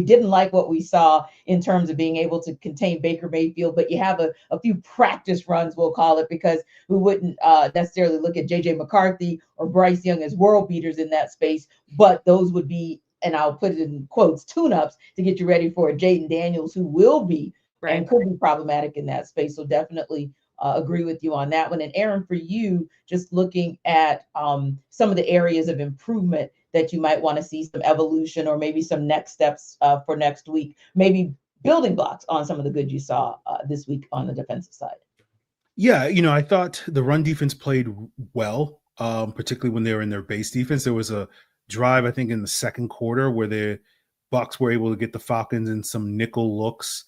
[SPEAKER 1] didn't like what we saw in terms of being able to contain Baker Mayfield, but you have a few practice runs, we'll call it, because we wouldn't necessarily look at JJ McCarthy or Bryce Young as world beaters in that space, but those would be, and I'll put it in quotes, tune-ups to get you ready for a Jaden Daniels, who will be and could be problematic in that space. So definitely agree with you on that one. And Aaron, for you, just looking at some of the areas of improvement that you might want to see some evolution, or maybe some next steps for next week, maybe building blocks on some of the good you saw this week on the defensive side.
[SPEAKER 2] Yeah, I thought the run defense played well, particularly when they were in their base defense. There was a drive, I think, in the second quarter where the Bucs were able to get the Falcons in some nickel looks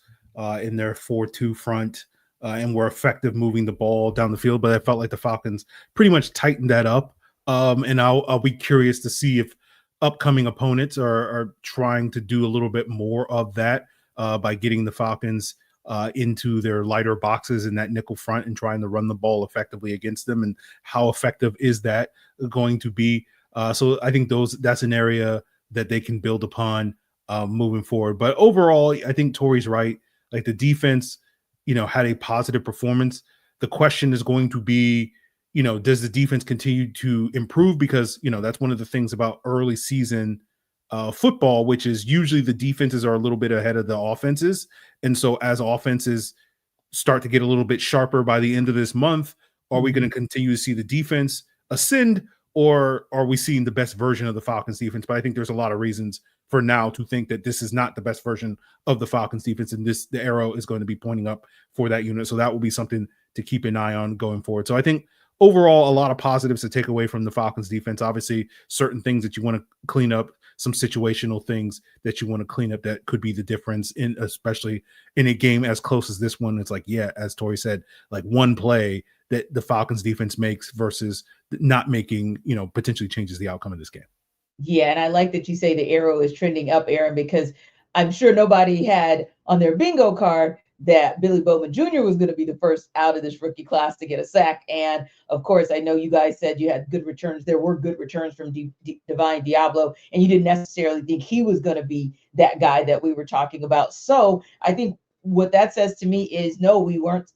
[SPEAKER 2] in their 4-2 front. and were effective moving the ball down the field. But I felt like the Falcons pretty much tightened that up. And I'll be curious to see if upcoming opponents are trying to do a little bit more of that by getting the Falcons into their lighter boxes in that nickel front and trying to run the ball effectively against them. And how effective is that going to be? So I think that's an area that they can build upon moving forward. But overall, I think Tori's right. Like the defense, had a positive performance. The question is going to be, does the defense continue to improve? Because, that's one of the things about early season football, which is usually the defenses are a little bit ahead of the offenses. And so as offenses start to get a little bit sharper by the end of this month, are we going to continue to see the defense ascend, or are we seeing the best version of the Falcons defense? But I think there's a lot of reasons for now to think that this is not the best version of the Falcons defense, and the arrow is going to be pointing up for that unit. So that will be something to keep an eye on going forward. So I think overall, a lot of positives to take away from the Falcons defense. Obviously, certain things that you want to clean up, some situational things that you want to clean up that could be the difference in, especially in a game as close as this one. It's like, yeah, as Tori said, like one play that the Falcons defense makes versus not making, potentially changes the outcome of this game.
[SPEAKER 1] Yeah, and I like that you say the arrow is trending up, Aaron, because I'm sure nobody had on their bingo card that Billy Bowman Jr. was going to be the first out of this rookie class to get a sack. And of course, I know you guys said you had good returns. There were good returns from Divine Diablo, and you didn't necessarily think he was going to be that guy that we were talking about. So I think what that says to me is, no, we weren't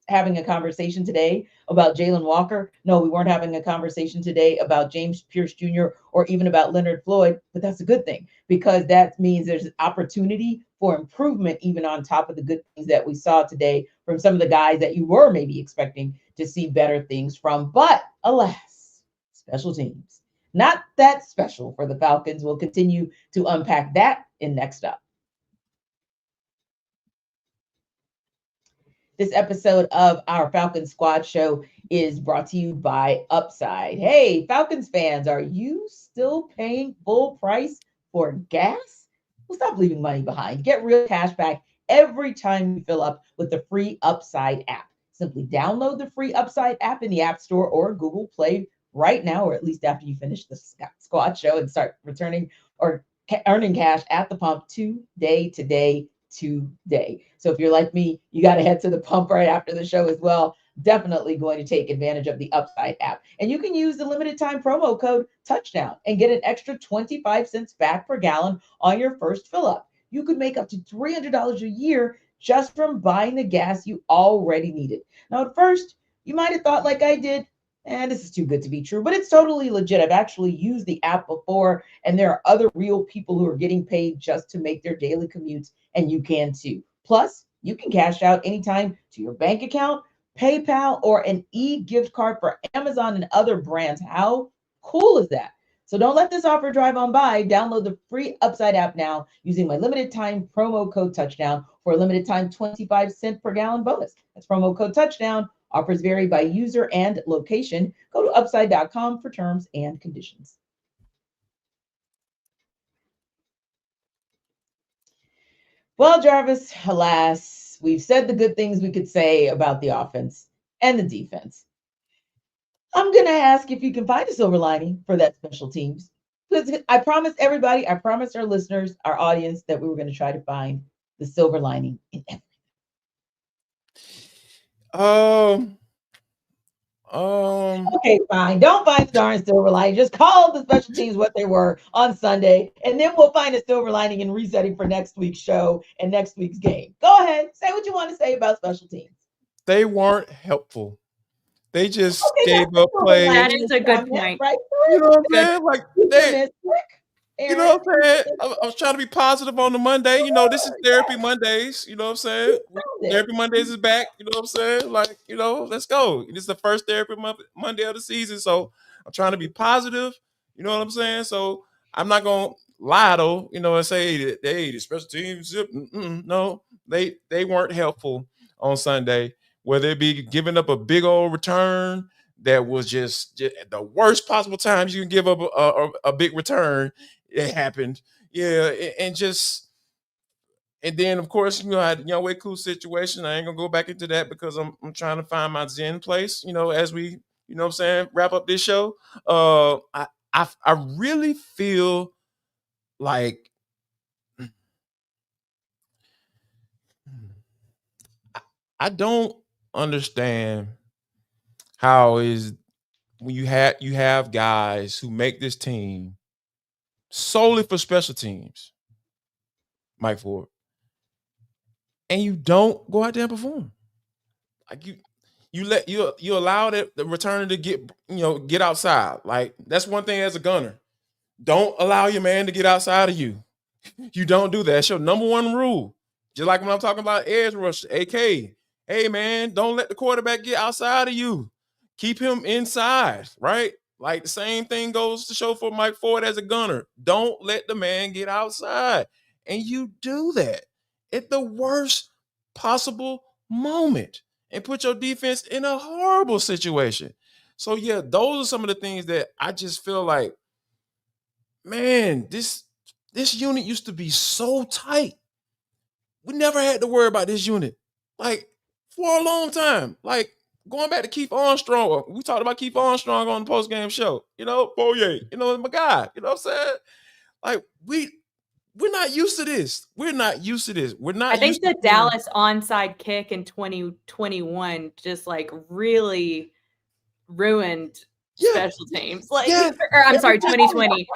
[SPEAKER 1] having a conversation today about Jalen Walker. No, we weren't having a conversation today about James Pierce Jr. or even about Leonard Floyd, but that's a good thing, because that means there's an opportunity for improvement, even on top of the good things that we saw today from some of the guys that you were maybe expecting to see better things from. But alas, special teams, not that special for the Falcons. We'll continue to unpack that in Next Up. This episode of our Falcons Squad Show is brought to you by Upside. Hey, Falcons fans, are you still paying full price for gas? Well, stop leaving money behind. Get real cash back every time you fill up with the free Upside app. Simply download the free Upside app in the App Store or Google Play right now, or at least after you finish the Squad Show, and start returning or earning cash at the pump today. So if you're like me, you got to head to the pump right after the show as well. Definitely going to take advantage of the Upside app. And you can use the limited time promo code Touchdown and get an extra 25 cents back per gallon on your first fill up. You could make up to $300 a year just from buying the gas you already needed. Now, at first, you might have thought like I did, this is too good to be true, but it's totally legit. I've actually used the app before, and there are other real people who are getting paid just to make their daily commutes, and you can too. Plus, you can cash out anytime to your bank account, PayPal, or an e-gift card for Amazon and other brands. How cool is that? So don't let this offer drive on by. Download the free Upside app now using my limited time promo code Touchdown for a limited time 25 cent per gallon bonus. That's promo code Touchdown. Offers vary by user and location. Go to upside.com for terms and conditions. Well, Jarvis, alas, we've said the good things we could say about the offense and the defense. I'm going to ask if you can find a silver lining for that special teams. Because I promised everybody, I promised our listeners, our audience, that we were going to try to find the silver lining in everything. Okay, fine. Don't find the darn silver lining. Just call the special teams what they were on Sunday, and then we'll find a silver lining in resetting for next week's show and next week's game. Go ahead. Say what you want to say about special teams.
[SPEAKER 3] They weren't helpful. They just gave up plays.
[SPEAKER 5] That is a good point.
[SPEAKER 1] Right?
[SPEAKER 3] You know what I'm saying? Like you know what I'm saying? I was trying to be positive on the Monday. This is Therapy Mondays. You know what I'm saying? Therapy Mondays is back. You know what I'm saying? Like, let's go. This is the first Therapy Monday of the season. So I'm trying to be positive. You know what I'm saying? So I'm not going to lie, though, and say that, hey, the special teams, no, they weren't helpful on Sunday, whether it be giving up a big old return that was just the worst possible times you can give up a big return. It happened. Yeah. And And then, of course, you know, I had the Younghoe Koo situation. I ain't gonna go back into that because I'm trying to find my Zen place, you know, as we, you know what I'm saying, wrap up this show. I really feel like I don't understand how is when you have guys who make this team solely for special teams, Mike Ford, and you don't go out there and perform. Like you allow the returner to get outside. Like that's one thing as a gunner. Don't allow your man to get outside of you. You don't do that. That's your number one rule. Just like when I'm talking about edge rush, AK. Hey man, don't let the quarterback get outside of you. Keep him inside, right? Like the same thing goes to show for Mike Ford as a gunner. Don't let the man get outside. And you do that at the worst possible moment and put your defense in a horrible situation. So yeah, those are some of the things that I just feel like, man, this unit used to be so tight. We never had to worry about this unit, like, for a long time. Like, going back to Keith Armstrong, we talked about Keith Armstrong on the post-game show. You know, Boye, you know, my guy. You know what I'm saying? Like, we're not used to this. We're not used to this. We're not.
[SPEAKER 5] I think the Dallas onside kick in 2021 just like really ruined special teams. Like, or I'm sorry, 2020,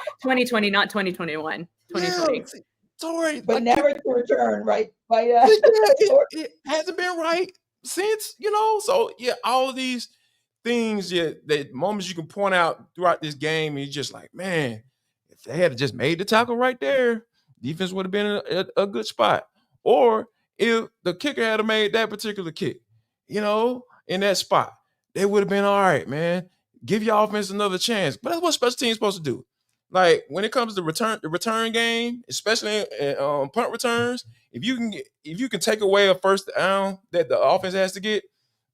[SPEAKER 5] not 2021. 2020.
[SPEAKER 3] Yeah. Tori,
[SPEAKER 1] but like, never to return, right?
[SPEAKER 3] It hasn't been right since, you know. So yeah, all of these things, the moments you can point out throughout this game, and you're just like, man, if they had just made the tackle right there, defense would have been a good spot. Or if the kicker had made that particular kick, you know, in that spot, they would have been all right, man. Give your offense another chance. But that's what special teams supposed to do. Like when it comes to the return game, especially punt returns, if you can take away a first down that the offense has to get,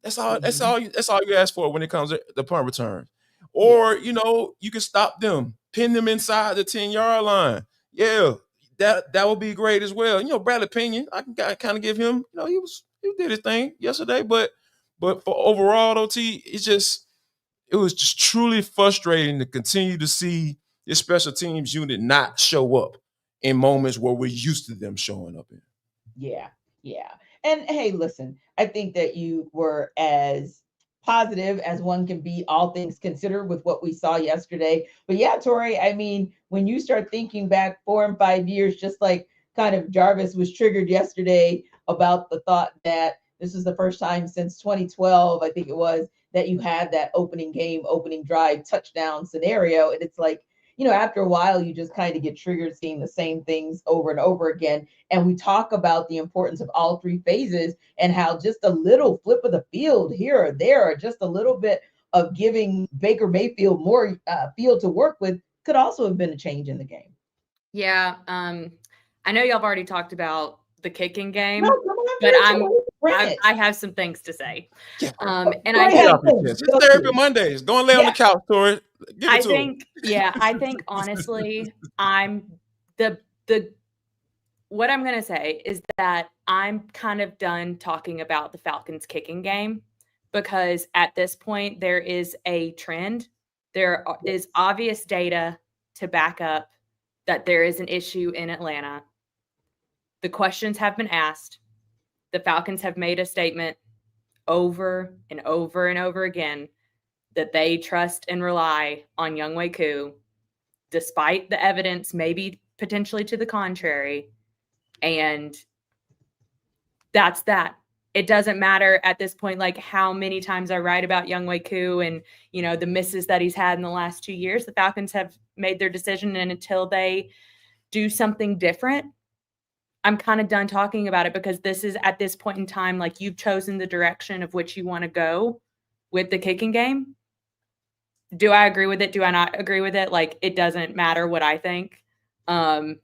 [SPEAKER 3] that's all you ask for when it comes to the punt return. Or you know, you can stop them, pin them inside the 10-yard line. Yeah, that would be great as well. You know, Bradley Pinion, I can kind of give him, you know, he did his thing yesterday, but for overall OT, it was just truly frustrating to continue to see this special teams unit not show up in moments where we're used to them showing up in.
[SPEAKER 1] Yeah. And hey, listen, I think that you were as positive as one can be, all things considered, with what we saw yesterday. But yeah, Tori, I mean, when you start thinking back 4 and 5 years, just like kind of Jarvis was triggered yesterday about the thought that this is the first time since 2012, I think it was, that you had that opening drive touchdown scenario. And it's like, you know, after a while, you just kind of get triggered seeing the same things over and over again. And we talk about the importance of all three phases and how just a little flip of the field here or there, or just a little bit of giving Baker Mayfield more field to work with could also have been a change in the game.
[SPEAKER 5] Yeah. I know y'all have already talked about the kicking game,
[SPEAKER 1] no, come on,
[SPEAKER 5] but I have some things to say.
[SPEAKER 3] Yeah.
[SPEAKER 5] And I
[SPEAKER 3] it's Therapy Mondays. Go and lay on the couch, Tori. I
[SPEAKER 5] think honestly, what I'm gonna say is that I'm kind of done talking about the Falcons kicking game, because at this point there is a trend. There is obvious data to back up that there is an issue in Atlanta. The questions have been asked. The Falcons have made a statement over and over and over again that they trust and rely on Younghoe Koo, despite the evidence maybe potentially to the contrary. And that's that. It doesn't matter at this point, like how many times I write about Younghoe Koo and, you know, the misses that he's had in the last 2 years. The Falcons have made their decision, and until they do something different, I'm kind of done talking about it, because this is, at this point in time, like, you've chosen the direction of which you want to go with the kicking game. Do I agree with it? Do I not agree with it? Like, it doesn't matter what I think. I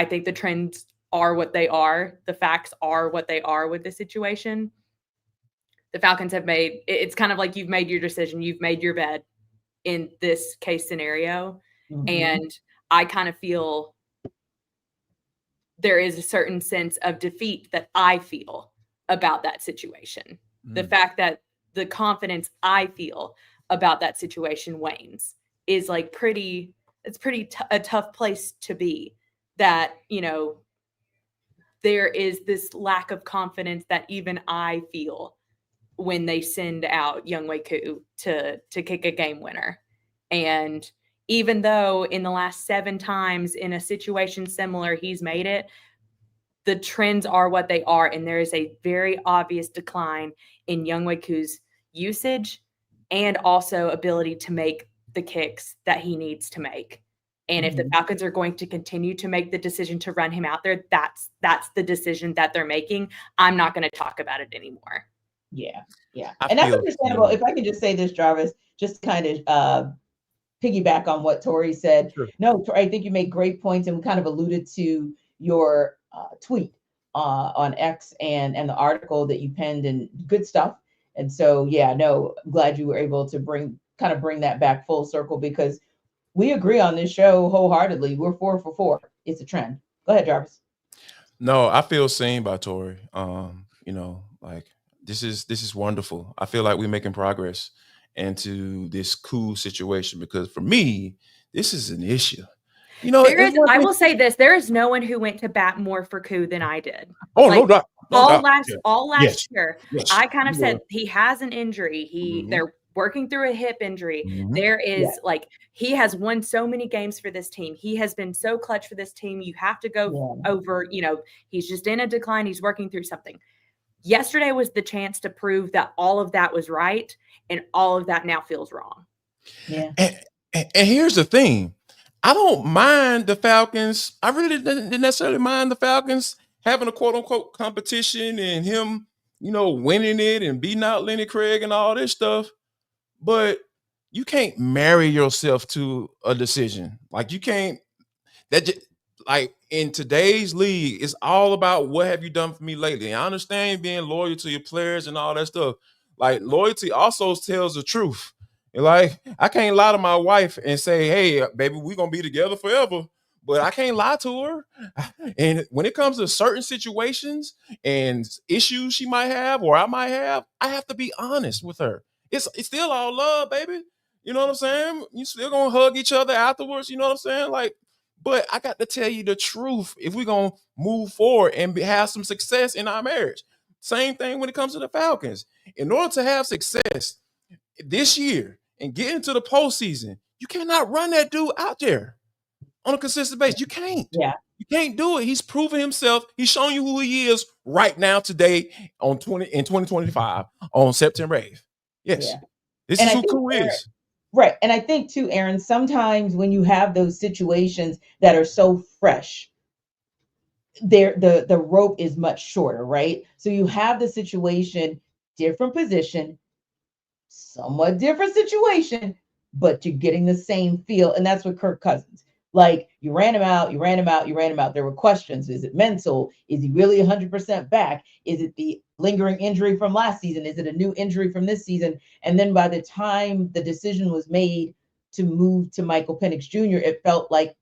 [SPEAKER 5] think the trends are what they are. The facts are what they are with the situation. The Falcons have made, it's kind of like you've made your decision. You've made your bed in this case scenario. Mm-hmm. And I kind of feel there is a certain sense of defeat that I feel about that situation. The fact that the confidence I feel about that situation wanes is like a tough place to be, that, you know, there is this lack of confidence that even I feel when they send out Younghoe Koo to kick a game winner. And even though in the last 7 times in a situation similar, he's made it, the trends are what they are. And there is a very obvious decline in Younghoe Koo's usage and also ability to make the kicks that he needs to make. And if the Falcons are going to continue to make the decision to run him out there, that's the decision that they're making. I'm not going to talk about it anymore.
[SPEAKER 1] Yeah. And that's understandable. If I can just say this, Jarvis, just kind of piggyback on what Tori said.
[SPEAKER 3] Sure.
[SPEAKER 1] No, I think you make great points, and we kind of alluded to your tweet on X and the article that you penned, and good stuff. And so, yeah, no, I'm glad you were able to bring that back full circle, because we agree on this show wholeheartedly. We're 4 for 4. It's a trend. Go ahead, Jarvis.
[SPEAKER 3] No, I feel seen by Tori. You know, like this is wonderful. I feel like we're making progress into this Koo situation, because for me, this is an issue. You know,
[SPEAKER 5] I will say this: there is no one who went to bat more for Koo than I did.
[SPEAKER 3] Oh,
[SPEAKER 5] like,
[SPEAKER 3] no doubt.
[SPEAKER 5] All last year,
[SPEAKER 3] Yes.
[SPEAKER 5] I kind of said he has an injury. They're working through a hip injury. There is like, he has won so many games for this team. He has been so clutch for this team. You have to go over, you know, he's just in a decline. He's working through something. Yesterday was the chance to prove that all of that was right, and all of that now feels wrong.
[SPEAKER 1] Yeah.
[SPEAKER 3] And here's the thing. I don't mind the Falcons. I really didn't necessarily mind the Falcons having a quote unquote competition and him, you know, winning it and beating out Lenny Craig and all this stuff. But you can't marry yourself to a decision. Like, you can't, like, in today's league, it's all about what have you done for me lately. I understand being loyal to your players and all that stuff. Like, loyalty also tells the truth. Like, I can't lie to my wife and say, hey, baby, we're going to be together forever. But I can't lie to her. And when it comes to certain situations and issues she might have or I might have, I have to be honest with her. It's still all love, baby. You know what I'm saying? You still going to hug each other afterwards. You know what I'm saying? Like, but I got to tell you the truth if we're going to move forward and have some success in our marriage. Same thing when it comes to the Falcons. In order to have success this year and get into the postseason, you cannot run that dude out there on a consistent basis. You can't.
[SPEAKER 1] Yeah.
[SPEAKER 3] You can't do it. He's proven himself. He's showing you who he is right now today in 2025 on September 8th. Yes.
[SPEAKER 1] Yeah.
[SPEAKER 3] This
[SPEAKER 1] And
[SPEAKER 3] is
[SPEAKER 1] I
[SPEAKER 3] who
[SPEAKER 1] think
[SPEAKER 3] Koo is.
[SPEAKER 1] Right. And I think too, Aaron, sometimes when you have those situations that are so fresh, the rope is much shorter, right? So you have the situation, different position, somewhat different situation, but you're getting the same feel. And that's with Kirk Cousins. Like, you ran him out. There were questions. Is it mental? Is he really 100% back? Is it the lingering injury from last season? Is it a new injury from this season? And then by the time the decision was made to move to Michael Penix Jr., it felt like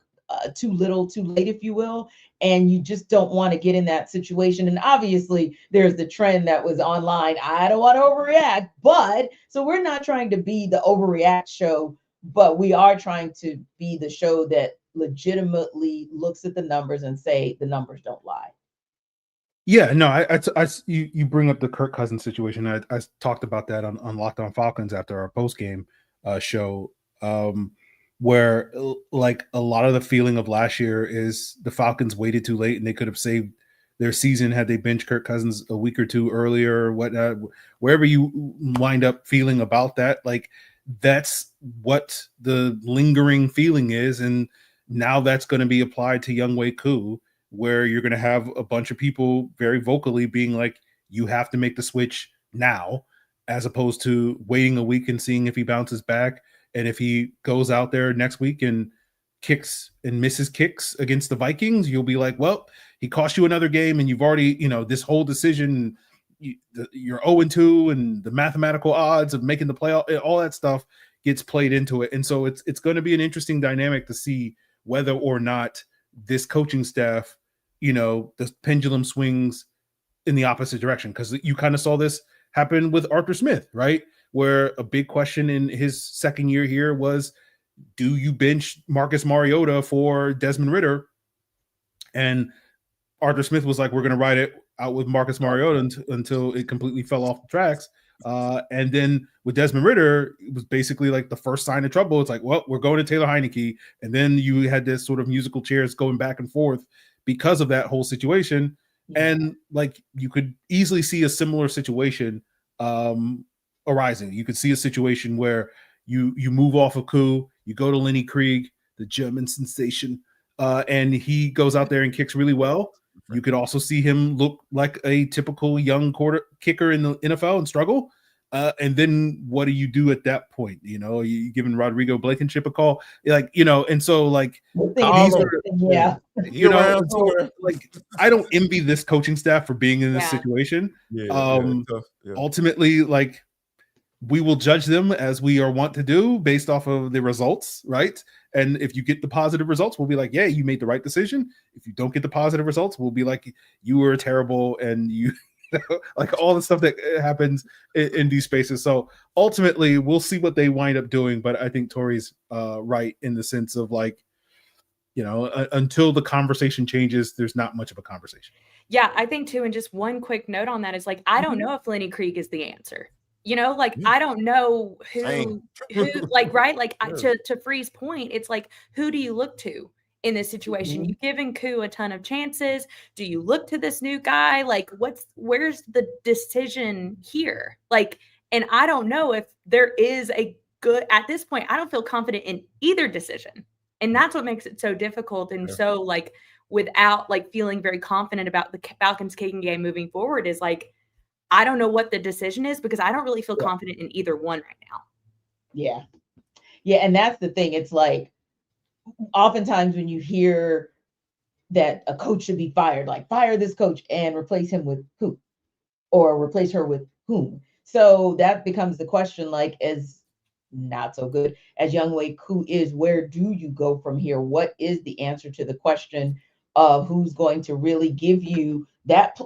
[SPEAKER 1] too little, too late, if you will. And you just don't want to get in that situation. And obviously, there's the trend that was online. I don't want to overreact, but so we're not trying to be the overreact show, but we are trying to be the show that legitimately looks at the numbers and say the numbers don't lie.
[SPEAKER 2] Yeah, no, you bring up the Kirk Cousins situation. I talked about that on Locked On Falcons after our post game show, where like a lot of the feeling of last year is the Falcons waited too late and they could have saved their season had they benched Kirk Cousins a week or two earlier or whatnot. Wherever you wind up feeling about that, like that's what the lingering feeling is, and now that's going to be applied to Younghoe Koo, where you're going to have a bunch of people very vocally being like, you have to make the switch now, as opposed to waiting a week and seeing if he bounces back. And if he goes out there next week and kicks and misses kicks against the Vikings, you'll be like, well, he cost you another game and you've already, this whole decision, you're 0-2 and the mathematical odds of making the playoff, all that stuff gets played into it. And so it's going to be an interesting dynamic to see whether or not this coaching staff the pendulum swings in the opposite direction. Because you kind of saw this happen with Arthur Smith, right? Where a big question in his second year here was, do you bench Marcus Mariota for Desmond Ridder? And Arthur Smith was like, we're going to ride it out with Marcus Mariota until it completely fell off the tracks. And then with Desmond Ridder, it was basically like the first sign of trouble. It's like, well, we're going to Taylor Heineke. And then you had this sort of musical chairs going back and forth because of that whole situation. And like, you could easily see a similar situation arising. You could see a situation where you move off of Koo, you go to Lenny Krieg, the German sensation, and he goes out there and kicks really well. You could also see him look like a typical young kicker in the NFL and struggle. And then what do you do at that point? Are you giving Rodrigo Blankenship a call? And so like, I don't envy this coaching staff for being in this situation. Ultimately, like, we will judge them as we are wont to do based off of the results, right? And if you get the positive results, we'll be like, yeah, you made the right decision. If you don't get the positive results, we'll be like, you were terrible, and you like all the stuff that happens in these spaces. So ultimately, we'll see what they wind up doing. But I think Tori's right in the sense of like, until the conversation changes, there's not much of a conversation.
[SPEAKER 5] Yeah, I think too. And just one quick note on that is like, I don't know if Lenny Krieg is the answer. I don't know who like, right? Like, to Free's point, it's like, who do you look to in this situation? You've given Koo a ton of chances. Do you look to this new guy? Like, where's the decision here? Like, and I don't know if there is at this point, I don't feel confident in either decision. And that's what makes it so difficult. And so like, without like feeling very confident about the Falcons kicking game moving forward is like, I don't know what the decision is because I don't really feel confident in either one right now.
[SPEAKER 1] Yeah. Yeah. And that's the thing. It's like, oftentimes when you hear that a coach should be fired, like fire this coach and replace him with who, or replace her with whom. So that becomes the question, like, as not so good as Younghoe Koo is, where do you go from here? What is the answer to the question of who's going to really give you that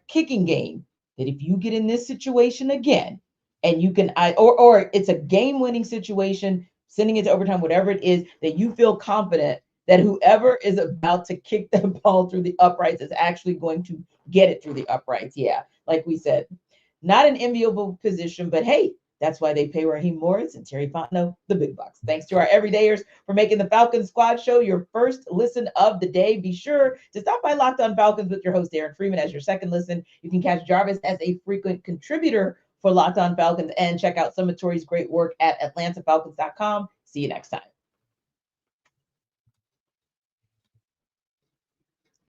[SPEAKER 1] kicking game? That if you get in this situation again, and you can, or it's a game-winning situation, sending it to overtime, whatever it is, that you feel confident that whoever is about to kick the ball through the uprights is actually going to get it through the uprights. Yeah, like we said, not an enviable position, but hey, that's why they pay Raheem Morris and Terry Fontenot the big bucks. Thanks to our everydayers for making the Falcons Squad Show your first listen of the day. Be sure to stop by Locked On Falcons with your host, Aaron Freeman, as your second listen. You can catch Jarvis as a frequent contributor for Locked On Falcons and check out some of Tori's great work at AtlantaFalcons.com. See you next time.